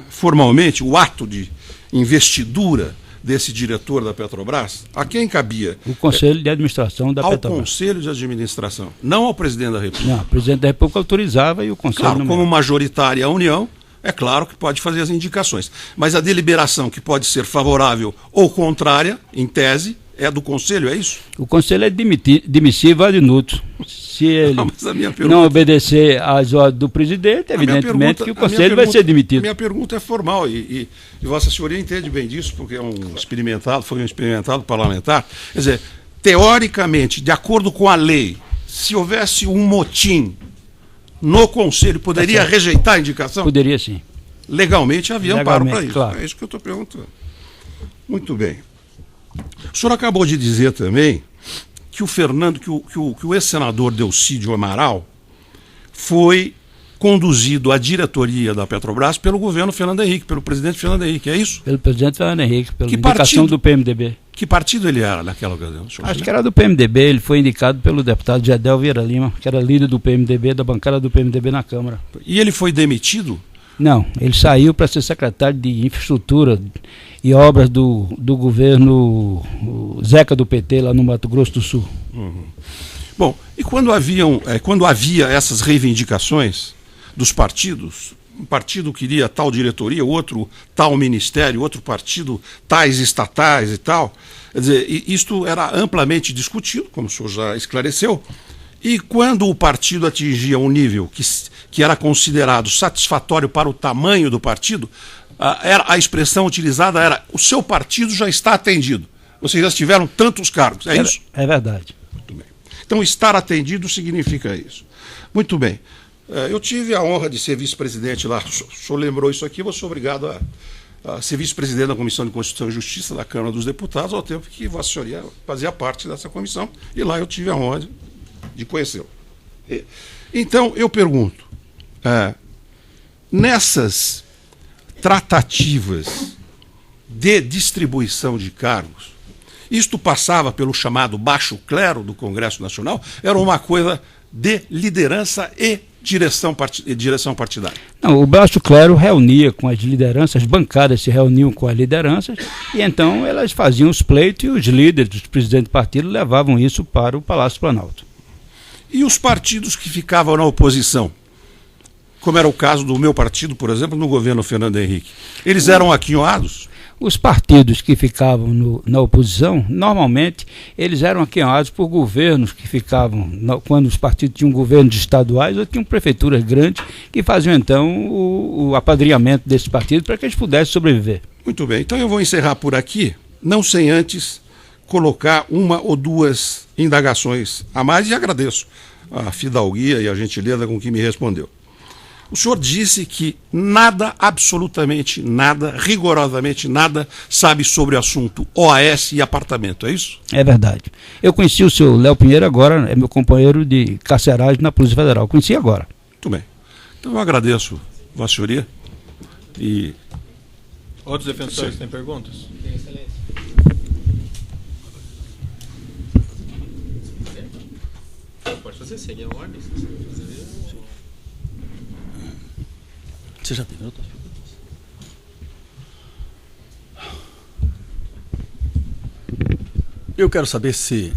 formalmente, o ato de investidura desse diretor da Petrobras, a quem cabia? O Conselho de Administração da Petrobras. Ao Conselho de Administração, não ao Presidente da República. Não, o Presidente da República autorizava e o Conselho nomeava. Como majoritária a União, é claro que pode fazer as indicações. Mas a deliberação que pode ser favorável ou contrária, em tese, é do Conselho, é isso? O Conselho é demissível ad nutum. Se ele Mas a minha pergunta... não obedecer às ordens do presidente, evidentemente que o Conselho vai ser demitido. A minha pergunta é formal e Vossa Senhoria entende bem disso, porque foi um experimentado parlamentar. Quer dizer, teoricamente, de acordo com a lei, se houvesse um motim no Conselho, poderia rejeitar a indicação? Poderia sim. Legalmente havia amparo para isso. Claro. É isso que eu estou perguntando. Muito bem. O senhor acabou de dizer também que o ex-senador Delcídio Amaral foi conduzido à diretoria da Petrobras pelo governo Fernando Henrique, pelo presidente Fernando Henrique, é isso? Pelo presidente Fernando Henrique, pela Que indicação partido? do PMDB. Que partido ele era naquela ocasião? Acho que era do PMDB, ele foi indicado pelo deputado Jadel Vieira Lima, que era líder do PMDB, da bancada do PMDB na Câmara. E ele foi demitido? Não, ele saiu para ser secretário de Infraestrutura e Obras do governo Zeca do PT, lá no Mato Grosso do Sul. Uhum. Bom, e quando havia essas reivindicações dos partidos, um partido queria tal diretoria, outro tal ministério, outro partido tais estatais e tal, quer dizer, isto era amplamente discutido, como o senhor já esclareceu, e quando o partido atingia um nível que era considerado satisfatório para o tamanho do partido, a expressão utilizada era: o seu partido já está atendido. Vocês já tiveram tantos cargos, é isso? É verdade. Muito bem. Então, estar atendido significa isso. Muito bem. Eu tive a honra de ser vice-presidente lá. O senhor lembrou isso aqui, eu sou obrigado a ser vice-presidente da Comissão de Constituição e Justiça da Câmara dos Deputados, ao tempo que Vossa Senhoria fazia parte dessa comissão, e lá eu tive a honra de conhecê-lo. Então, eu pergunto, nessas tratativas de distribuição de cargos, isto passava pelo chamado baixo clero do Congresso Nacional? Era uma coisa de liderança e direção partidária? Não, o baixo clero reunia com as lideranças, as bancadas se reuniam com as lideranças, e então elas faziam os pleitos e os líderes, os presidentes de partido, levavam isso para o Palácio Planalto. E os partidos que ficavam na oposição? Como era o caso do meu partido, por exemplo, no governo Fernando Henrique. Eles eram aquinhoados? Os partidos que ficavam na oposição, normalmente, eles eram aquinhoados por governos que ficavam, quando os partidos tinham governos estaduais ou tinham prefeituras grandes, que faziam então o apadrinhamento desses partidos para que eles pudessem sobreviver. Muito bem, então eu vou encerrar por aqui, não sem antes colocar uma ou duas indagações a mais, e agradeço a fidalguia e a gentileza com que me respondeu. O senhor disse que nada, absolutamente nada, rigorosamente nada, sabe sobre o assunto OAS e apartamento, é isso? É verdade. Eu conheci o senhor Léo Pinheiro agora, é meu companheiro de carceragem na Polícia Federal. Conheci agora. Muito bem. Então eu agradeço, Vossa Senhoria. E... Outros defensores têm perguntas? Tem, excelência. Pode fazer, segue a ordem. Você já tem outras perguntas? Eu quero saber se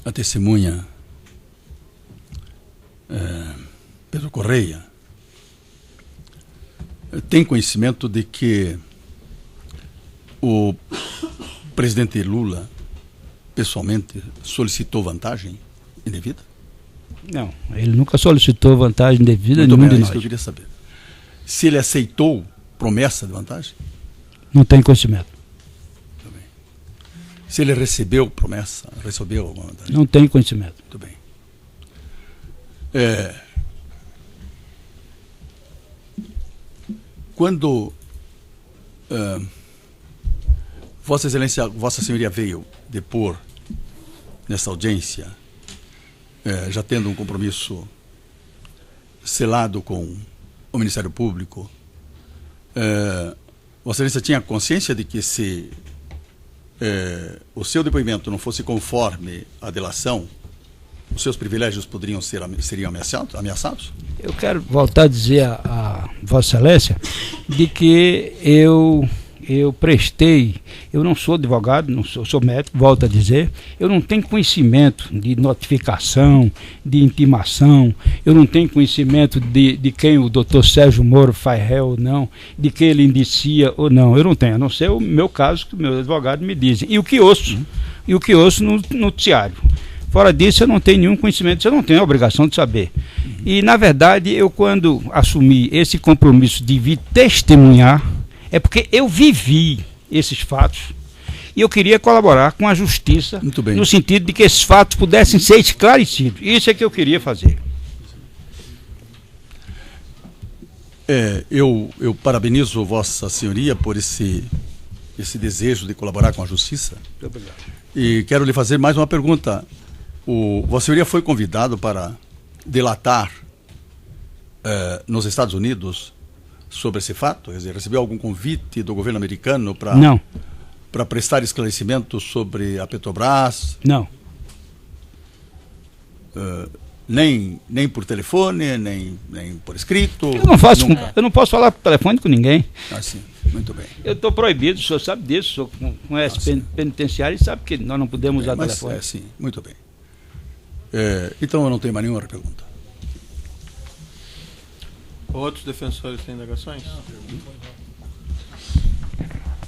a testemunha Pedro Correia tem conhecimento de que o presidente Lula pessoalmente solicitou vantagem indevida? Não, ele nunca solicitou vantagem indevida Muito nenhum bem, de é nós. isso que eu queria saber. Se ele aceitou promessa de vantagem? Não tem conhecimento. Muito bem. Se ele recebeu promessa, recebeu alguma vantagem? Não tem conhecimento. Muito bem. Quando Vossa Excelência, Vossa Senhoria veio depor nessa audiência, já tendo um compromisso selado com o Ministério Público, Vossa Excelência tinha consciência de que se o seu depoimento não fosse conforme a delação, os seus privilégios seriam ameaçados? Eu quero voltar a dizer a Vossa Excelência de que eu prestei, eu não sou advogado, não sou médico, volto a dizer, eu não tenho conhecimento de notificação, de intimação, eu não tenho conhecimento de quem o doutor Sérgio Moro faz réu ou não, de quem ele indicia ou não, eu não tenho, a não ser o meu caso, que o meu advogado me diz, e o que ouço no noticiário. Fora disso, eu não tenho nenhum conhecimento, eu não tenho a obrigação de saber. E, na verdade, eu quando assumi esse compromisso de vir testemunhar, é porque eu vivi esses fatos e eu queria colaborar com a justiça, no sentido de que esses fatos pudessem ser esclarecidos. Isso é que eu queria fazer. Eu parabenizo Vossa Senhoria por esse desejo de colaborar com a justiça. Muito obrigado. E quero lhe fazer mais uma pergunta. Vossa Senhoria foi convidado para delatar nos Estados Unidos sobre esse fato? Quer dizer, recebeu algum convite do governo americano para... Não. Para prestar esclarecimentos sobre a Petrobras? Não. Nem por telefone, nem por escrito? Eu não posso falar por telefone com ninguém. Sim, muito bem. Eu estou proibido, o senhor sabe disso, sou conhece penitenciário e sabe que nós não podemos usar telefone. Sim, muito bem. Então eu não tenho mais nenhuma pergunta. Outros defensores têm indagações?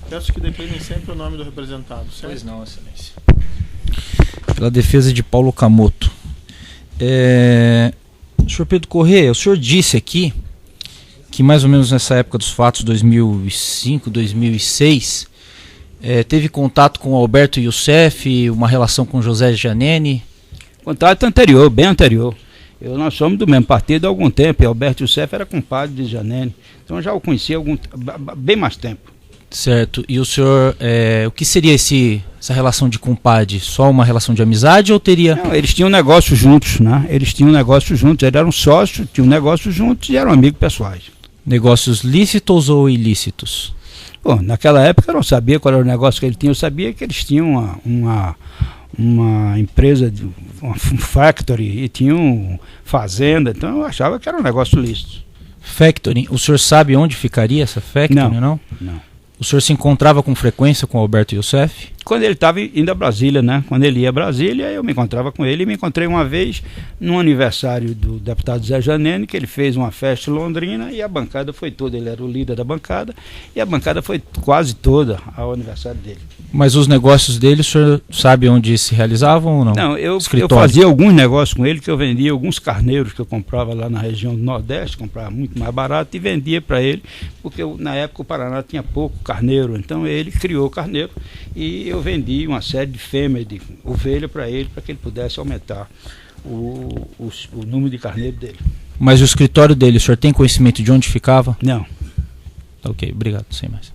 Peço que declinem sempre o nome do representado. Certo? Pois não, excelência. Pela defesa de Paulo Camoto. Senhor Pedro Corrêa, o senhor disse aqui que mais ou menos nessa época dos fatos, 2005, 2006, teve contato com Alberto Youssef, uma relação com José Giannini. Contato anterior, bem anterior. Nós somos do mesmo partido há algum tempo, e Alberto Youssef era compadre de Giannini. Então eu já o conhecia há bem mais tempo. Certo. E o senhor, o que seria essa relação de compadre? Só uma relação de amizade ou teria... Não, eles tinham negócio juntos, né? Eles eram sócios, tinham negócio juntos e eram amigos pessoais. Negócios lícitos ou ilícitos? Bom, naquela época eu não sabia qual era o negócio que ele tinha, eu sabia que eles tinham uma empresa, uma factory, e tinham fazenda, então eu achava que era um negócio lícito. Factory, o senhor sabe onde ficaria essa factory, não? Não. O senhor se encontrava com frequência com o Alberto Youssef? Quando ele estava indo a Brasília, né? Quando ele ia a Brasília, eu me encontrava com ele. E me encontrei uma vez no aniversário do deputado Zé Giannini, que ele fez uma festa em Londrina e a bancada foi toda. Ele era o líder da bancada e a bancada foi quase toda ao aniversário dele. Mas os negócios dele, o senhor sabe onde se realizavam ou não? Não, eu fazia alguns negócios com ele, que eu vendia alguns carneiros que eu comprava lá na região do Nordeste, comprava muito mais barato e vendia para ele, porque na época o Paraná tinha pouco carneiro, então ele criou carneiro e eu vendi uma série de fêmeas de ovelha para ele, para que ele pudesse aumentar o número de carneiro dele. Mas o escritório dele, o senhor tem conhecimento de onde ficava? Não. Tá, ok, obrigado, sem mais.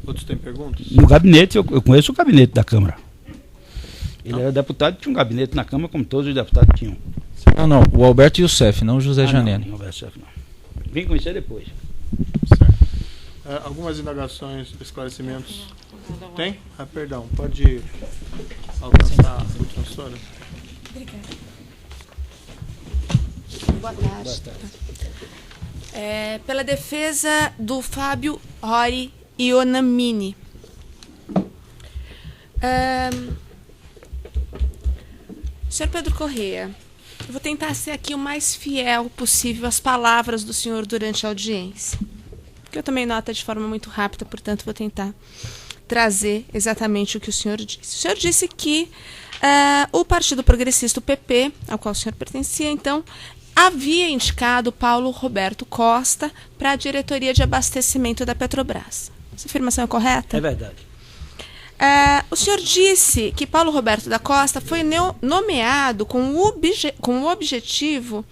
Outros têm perguntas? No gabinete, eu conheço o gabinete da Câmara. Ele era deputado, tinha um gabinete na Câmara, como todos os deputados tinham. Não, o Alberto Youssef, não o José Giannini. Não, Alberto Youssef não. Vim conhecer depois. Certo. Algumas indagações, esclarecimentos? Tem? Perdão, pode alcançar o transtorno? Obrigada. Boa tarde. Pela defesa do Fábio Rori Ionamini. Senhor Pedro Corrêa, eu vou tentar ser aqui o mais fiel possível às palavras do senhor durante a audiência. Porque eu tomei nota de forma muito rápida, portanto vou tentar trazer exatamente o que o senhor disse. O senhor disse que o Partido Progressista, o PP, ao qual o senhor pertencia, então, havia indicado Paulo Roberto Costa para a diretoria de abastecimento da Petrobras. Essa afirmação é correta? É verdade. O senhor disse que Paulo Roberto da Costa foi nomeado com o objetivo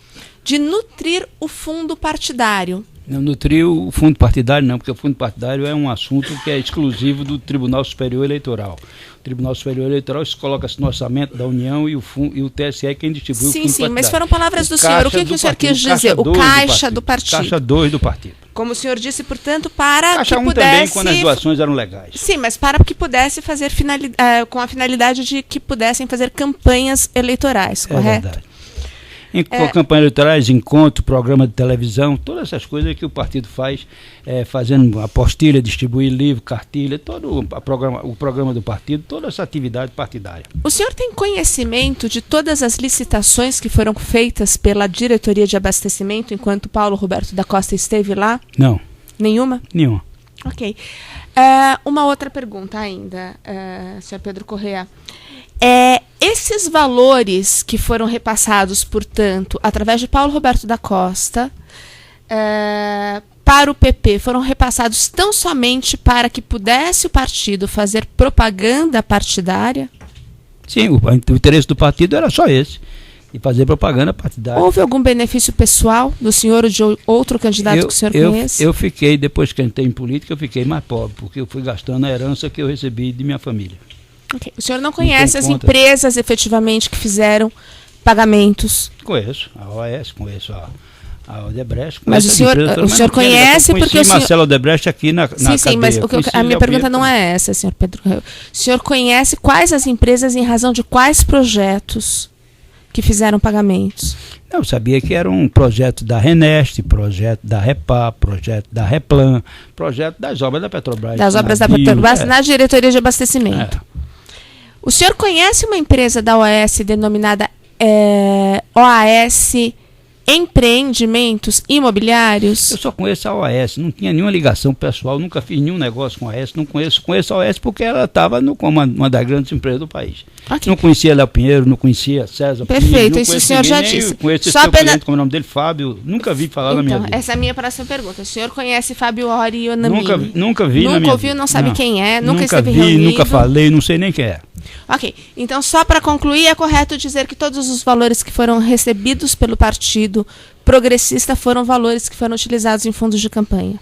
de nutrir o fundo partidário. Não nutrir o fundo partidário, não, porque o fundo partidário é um assunto que é exclusivo do Tribunal Superior Eleitoral. O Tribunal Superior Eleitoral se coloca-se no orçamento da União e o TSE é quem distribui o fundo partidário. Sim, mas foram palavras do senhor. O que o senhor quis dizer? O caixa do partido. Caixa 2 do partido. Como o senhor disse, portanto, para caixa que 1 pudesse... também, quando as doações eram legais. Sim, mas para que pudesse fazer com a finalidade de que pudessem fazer campanhas eleitorais, correto? É verdade. Campanhas eleitorais, encontro, programa de televisão, todas essas coisas que o partido faz, fazendo apostilha, distribuir livro, cartilha, todo o programa do partido, toda essa atividade partidária. O senhor tem conhecimento de todas as licitações que foram feitas pela diretoria de abastecimento enquanto Paulo Roberto da Costa esteve lá? Não. Nenhuma? Nenhuma. Ok. Uma outra pergunta ainda, senhor Pedro Corrêa. esses valores que foram repassados, portanto, através de Paulo Roberto da Costa, para o PP, foram repassados tão somente para que pudesse o partido fazer propaganda partidária? Sim, o interesse do partido era só esse, de fazer propaganda partidária. Houve algum benefício pessoal do senhor ou de outro candidato que o senhor conhece? Eu fiquei, depois que entrei em política, eu fiquei mais pobre, porque eu fui gastando a herança que eu recebi de minha família. Okay. O senhor não conhece as empresas efetivamente que fizeram pagamentos? Conheço, a OAS, conheço a Odebrecht. Mas o senhor conhece porque o senhor... Marcelo Odebrecht aqui na cadeia. Sim, mas a minha pergunta não é essa, senhor Pedro. O senhor conhece quais as empresas em razão de quais projetos que fizeram pagamentos? Eu sabia que era um projeto da Renest, projeto da Repar, projeto da Replan, projeto das obras da Petrobras. Das obras da Petrobras na diretoria de abastecimento. O senhor conhece uma empresa da OAS denominada OAS Empreendimentos Imobiliários? Eu só conheço a OAS, não tinha nenhuma ligação pessoal, nunca fiz nenhum negócio com a OAS, não conheço a OAS porque ela estava como uma das grandes empresas do país. Okay. Não conhecia Léo Pinheiro, não conhecia César Perfeito, Pinheiro, isso o senhor já disse. Conheço esse cliente, como é o nome dele, Fábio, nunca vi falar na minha vida. Essa é a minha próxima pergunta. O senhor conhece Fábio Ori e Onamini? Nunca vi na minha vida. Nunca ouviu, não sabe quem é, nunca esteve vi, reunido? Nunca falei, não sei nem quem é. Ok, então só para concluir, é correto dizer que todos os valores que foram recebidos pelo Partido Progressista foram valores que foram utilizados em fundos de campanha?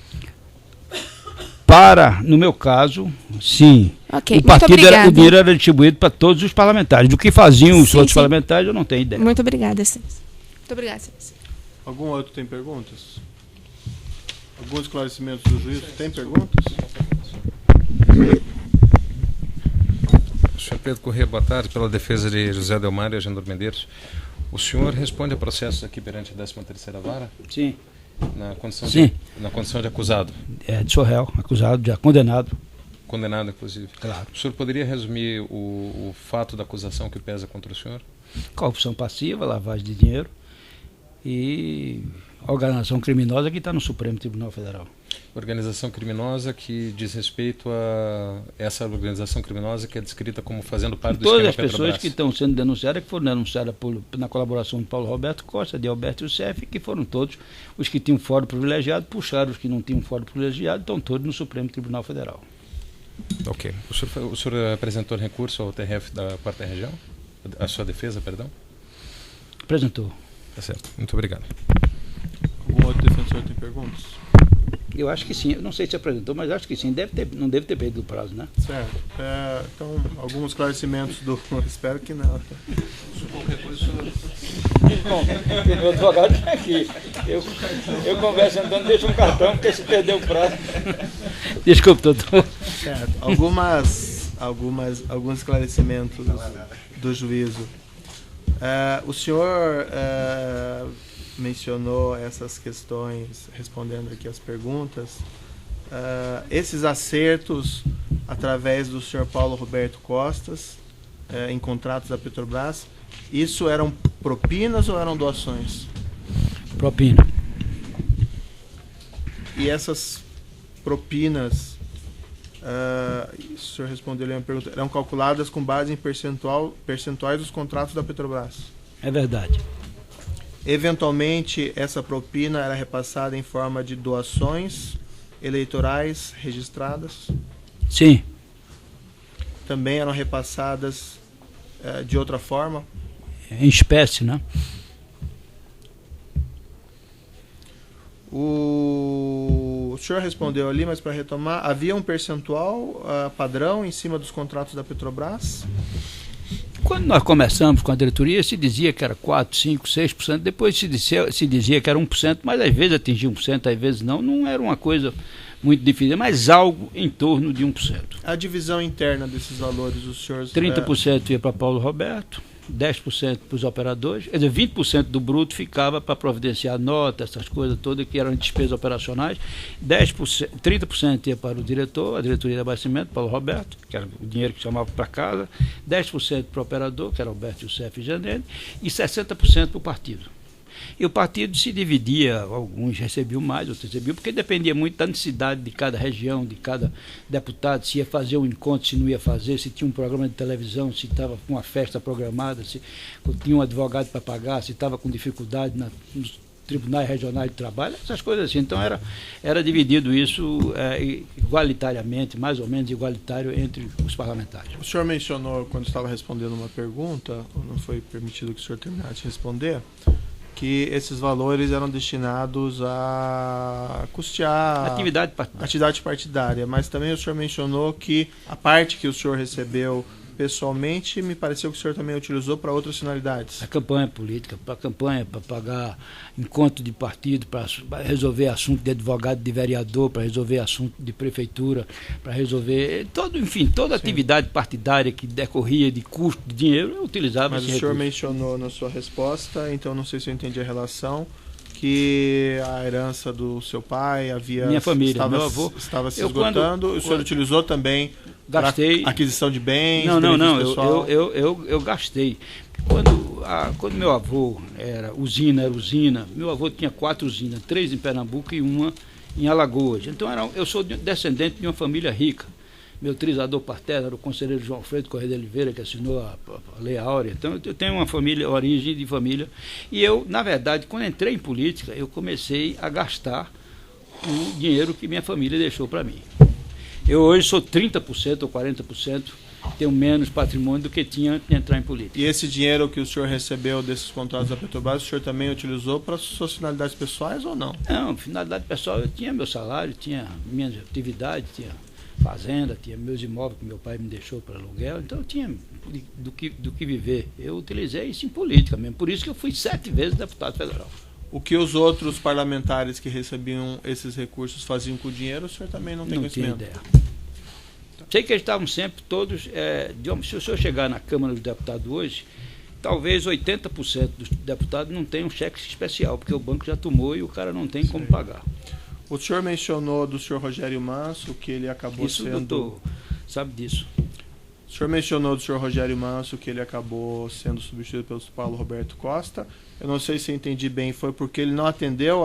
No meu caso, sim. Okay, o dinheiro era distribuído para todos os parlamentares. Do que faziam os outros parlamentares, eu não tenho ideia. Muito obrigada, excelência. Muito obrigada, excelência. Algum outro tem perguntas? Alguns esclarecimentos do juiz? Tem perguntas? Senhor Pedro Corrêa, boa tarde. Pela defesa de José Delmar e Agendor Medeiros. O senhor responde a processos aqui perante a 13ª Vara? Sim. Na condição, Sim. Na condição de acusado? Sou réu, acusado, já condenado. Condenado, inclusive. Claro. O senhor poderia resumir o fato da acusação que pesa contra o senhor? Corrupção passiva, lavagem de dinheiro e organização criminosa que está no Supremo Tribunal Federal. Organização criminosa que diz respeito a essa organização criminosa que é descrita como fazendo parte do esquema Todas as Petrobras. pessoas que estão sendo denunciadas, que foram denunciadas na colaboração de Paulo Roberto Costa, de Alberto Youssef, que foram todos os que tinham fórum privilegiado, puxaram os que não tinham fórum privilegiado, estão todos no Supremo Tribunal Federal. Ok. O senhor apresentou recurso ao TRF da 4ª Região? A sua defesa, perdão? Apresentou. Tá certo. Muito obrigado. Algum outro defensor tem perguntas? Eu acho que sim. Eu não sei se apresentou, mas acho que sim. Não deve ter perdido o prazo, né? Certo. Então, alguns esclarecimentos do... Espero que não. Qualquer coisa... Bom, meu advogado está aqui. Eu converso andando, deixo um cartão, porque se perdeu o prazo. Desculpe, doutor. Certo. Alguns esclarecimentos do juízo. O senhor mencionou essas questões, respondendo aqui as perguntas. Esses acertos, através do senhor Paulo Roberto Costas, em contratos da Petrobras, isso eram propinas ou eram doações? Propina. E essas propinas, o senhor respondeu ali uma pergunta, eram calculadas com base em percentuais dos contratos da Petrobras? É verdade. Eventualmente, essa propina era repassada em forma de doações eleitorais registradas? Sim. Também eram repassadas de outra forma? Em espécie, né? O senhor respondeu ali, mas para retomar, havia um percentual padrão em cima dos contratos da Petrobras? Quando nós começamos com a diretoria, se dizia que era 4%, 5%, 6%, depois se dizia que era 1%, mas às vezes atingia 1%, às vezes não era uma coisa muito difícil, mas algo em torno de 1%. A divisão interna desses valores, os senhores... 30% ia para Paulo Roberto, 10% para os operadores, quer dizer, 20% do bruto ficava para providenciar nota, essas coisas todas que eram despesas operacionais, 30% ia para o diretor, a diretoria de abastecimento, Paulo Roberto, que era o dinheiro que chamava para casa, 10% para o operador, que era Alberto Youssef e Janene, e 60% para o partido. E o partido se dividia, alguns recebiam mais, outros recebiam, porque dependia muito da necessidade de cada região, de cada deputado, se ia fazer um encontro, se não ia fazer, se tinha um programa de televisão, se estava com uma festa programada, se tinha um advogado para pagar, se estava com dificuldade nos tribunais regionais de trabalho, essas coisas assim. Então era dividido isso igualitariamente, mais ou menos igualitário entre os parlamentares. O senhor mencionou, quando estava respondendo uma pergunta, não foi permitido que o senhor terminasse de responder, que esses valores eram destinados a custear atividade partidária, mas também o senhor mencionou que a parte que o senhor recebeu pessoalmente, me pareceu que o senhor também utilizou para outras finalidades. A campanha política, para campanha, para pagar encontro de partido, para resolver assunto de advogado, de vereador, para resolver assunto de prefeitura, para resolver toda atividade partidária que decorria de custo de dinheiro, eu utilizava. Mas o senhor mencionou na sua resposta, então não sei se eu entendi a relação, que a herança do seu pai minha família, meu avô estava se esgotando, o senhor utilizou também gastei aquisição de bens? Não, eu gastei. Quando meu avô era usina, meu avô tinha 4 usinas, 3 em Pernambuco e uma em Alagoas. Então eu sou descendente de uma família rica. Meu trisador paterno era o conselheiro João Alfredo Correia de Oliveira, que assinou a Lei Áurea. Então eu tenho uma origem de família. E eu, na verdade, quando entrei em política, eu comecei a gastar o dinheiro que minha família deixou para mim. Eu hoje sou 30% ou 40%, tenho menos patrimônio do que tinha antes de entrar em política. E esse dinheiro que o senhor recebeu desses contratos da Petrobras, o senhor também utilizou para suas finalidades pessoais ou não? Não, finalidade pessoal, eu tinha meu salário, tinha minhas atividades, tinha fazenda, tinha meus imóveis que meu pai me deixou para aluguel, então eu tinha do que viver. Eu utilizei isso em política mesmo, por isso que eu fui 7 vezes deputado federal. O que os outros parlamentares que recebiam esses recursos faziam com o dinheiro, o senhor também não tem conhecimento? Não tenho ideia. Sei que eles estavam sempre todos... se o senhor chegar na Câmara dos Deputados hoje, talvez 80% dos deputados não tenham cheque especial, porque o banco já tomou e o cara não tem como pagar. O senhor mencionou do senhor Rogério Manso, que ele acabou Isso, sendo... doutor, sabe disso. O senhor mencionou do senhor Rogério Manso, que ele acabou sendo substituído pelo Paulo Roberto Costa. Eu não sei se eu entendi bem, foi porque ele não atendeu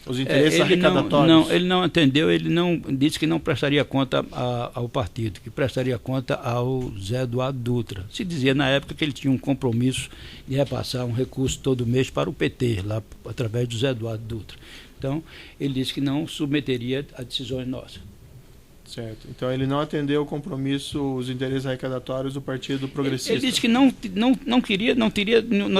os interesses arrecadatórios? Não, ele não atendeu, ele não disse que não prestaria conta ao partido, que prestaria conta ao Zé Eduardo Dutra. Se dizia na época que ele tinha um compromisso de repassar um recurso todo mês para o PT, lá através do Zé Eduardo Dutra. Então, ele disse que não submeteria a decisões nossas. Certo. Então ele não atendeu o compromisso, os interesses arrecadatórios do Partido Progressista. Ele disse que não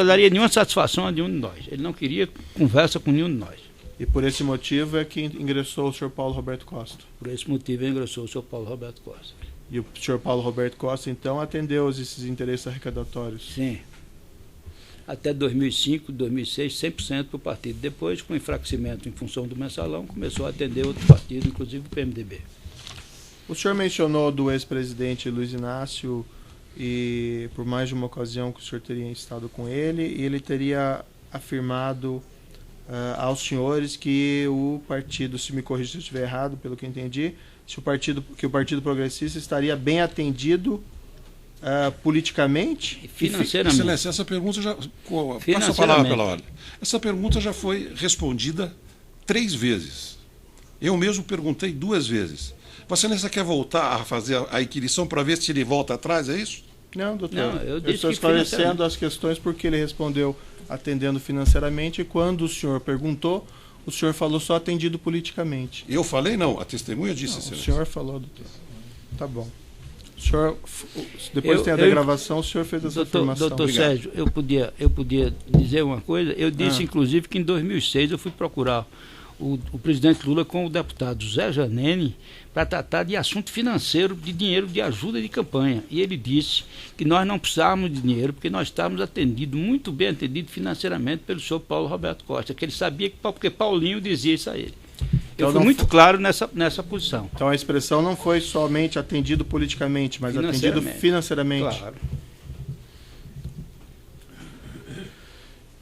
daria nenhuma satisfação a nenhum de nós. Ele não queria conversa com nenhum de nós. E por esse motivo é que ingressou o senhor Paulo Roberto Costa. Por esse motivo ingressou o senhor Paulo Roberto Costa. E o senhor Paulo Roberto Costa, então, atendeu esses interesses arrecadatórios? Sim. Até 2005, 2006, 100% para o partido. Depois, com enfraquecimento em função do mensalão, começou a atender outro partido, inclusive o PMDB. O senhor mencionou do ex-presidente Luiz Inácio e por mais de uma ocasião que o senhor teria estado com ele e ele teria afirmado aos senhores que o partido, se me corrija se eu estiver errado, pelo que eu entendi, que o Partido Progressista estaria bem atendido politicamente e financeiramente. Excelência, essa pergunta já... Passa a palavra pela ordem. Essa pergunta já foi respondida 3 vezes. Eu mesmo perguntei 2 vezes. Vossa Excelência quer voltar a fazer a inquirição para ver se ele volta atrás, é isso? Não, doutor. Não, eu estou esclarecendo as questões porque ele respondeu atendendo financeiramente e quando o senhor perguntou, o senhor falou só atendido politicamente. Eu falei não, a testemunha disse, não, Excelência. O senhor falou, doutor. Tá bom. O senhor, depois tem a degravação, o senhor fez essa afirmação. Doutor Sérgio, eu podia dizer uma coisa. Eu disse, inclusive, que em 2006 eu fui procurar o presidente Lula com o deputado Zé Janene para tratar de assunto financeiro, de dinheiro de ajuda de campanha. E ele disse que nós não precisávamos de dinheiro, porque nós estávamos atendidos, muito bem atendidos financeiramente pelo senhor Paulo Roberto Costa, que ele sabia que porque Paulinho dizia isso a ele. Eu fui muito claro nessa posição. Então a expressão não foi somente atendido politicamente, mas atendido financeiramente. Claro.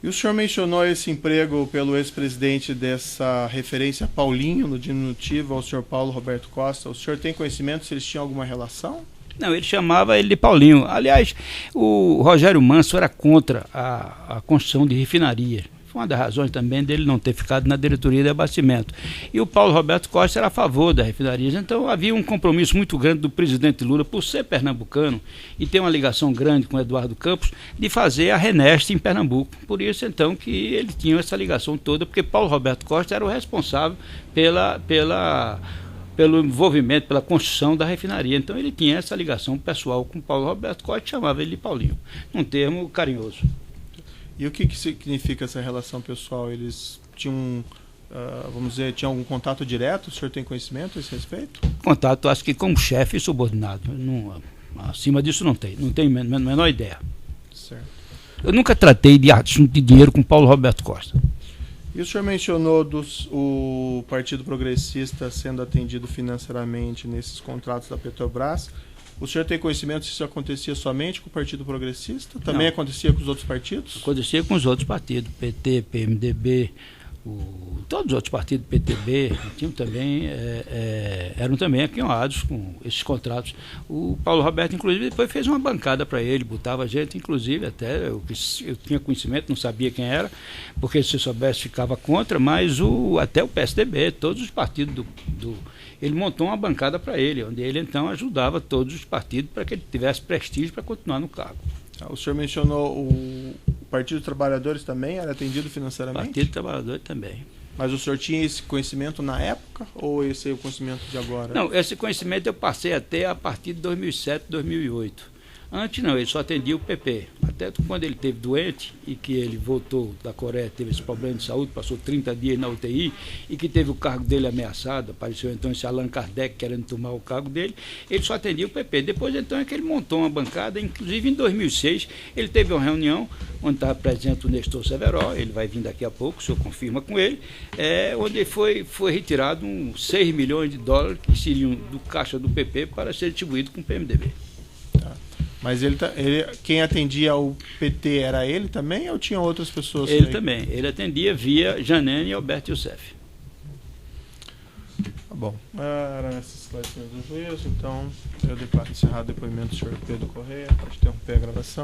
E o senhor mencionou esse emprego pelo ex-presidente dessa referência Paulinho, no diminutivo, ao senhor Paulo Roberto Costa. O senhor tem conhecimento se eles tinham alguma relação? Não, ele chamava ele de Paulinho. Aliás, o Rogério Manso era contra a construção de refinaria. foi uma das razões também dele não ter ficado na diretoria de abastecimento. E o Paulo Roberto Costa era a favor das refinarias. Então havia um compromisso muito grande do presidente Lula, por ser pernambucano e ter uma ligação grande com o Eduardo Campos, de fazer a Renest em Pernambuco. Por isso, então, que ele tinha essa ligação toda, porque Paulo Roberto Costa era o responsável pelo envolvimento, pela construção da refinaria. Então ele tinha essa ligação pessoal com Paulo Roberto Costa, chamava ele de Paulinho, num termo carinhoso. E o que significa essa relação pessoal? Eles tinham, vamos dizer, tinham algum contato direto? O senhor tem conhecimento a esse respeito? Contato, acho que como chefe e subordinado. Não, acima disso não tenho a menor ideia. Certo. Eu nunca tratei de assunto de dinheiro com Paulo Roberto Costa. E o senhor mencionou o Partido Progressista sendo atendido financeiramente nesses contratos da Petrobras. O senhor tem conhecimento se isso acontecia somente com o Partido Progressista? Também acontecia com os outros partidos? Acontecia com os outros partidos, PT, PMDB, todos os outros partidos, PTB, tinham também, eram também aquinhoados com esses contratos. O Paulo Roberto, inclusive, depois fez uma bancada para ele, botava gente, inclusive, até eu tinha conhecimento, não sabia quem era, porque se soubesse ficava contra, mas até o PSDB, todos os partidos ele montou uma bancada para ele, onde ele então ajudava todos os partidos para que ele tivesse prestígio para continuar no cargo. O senhor mencionou o Partido dos Trabalhadores também era atendido financeiramente? Partido dos Trabalhadores também. Mas o senhor tinha esse conhecimento na época ou esse é o conhecimento de agora? Não, esse conhecimento eu passei até a partir de 2007, 2008. Antes não, ele só atendia o PP. Até quando ele esteve doente e que ele voltou da Coreia, teve esse problema de saúde, passou 30 dias na UTI e que teve o cargo dele ameaçado, apareceu então esse Allan Kardec querendo tomar o cargo dele, ele só atendia o PP. Depois então é que ele montou uma bancada, inclusive em 2006 ele teve uma reunião onde estava presente o Nestor Severó, ele vai vir daqui a pouco, o senhor confirma com ele, onde foi retirado 6 milhões de dólares que seriam do caixa do PP para ser distribuído com o PMDB. Mas quem atendia o PT era ele também ou tinha outras pessoas? Ele também. Ele atendia via Janene e Alberto Youssef. Tá bom. Eram esses esclarecimentos do juiz, então eu declaro encerrado o depoimento do senhor Pedro Correia. Pode interromper a gravação.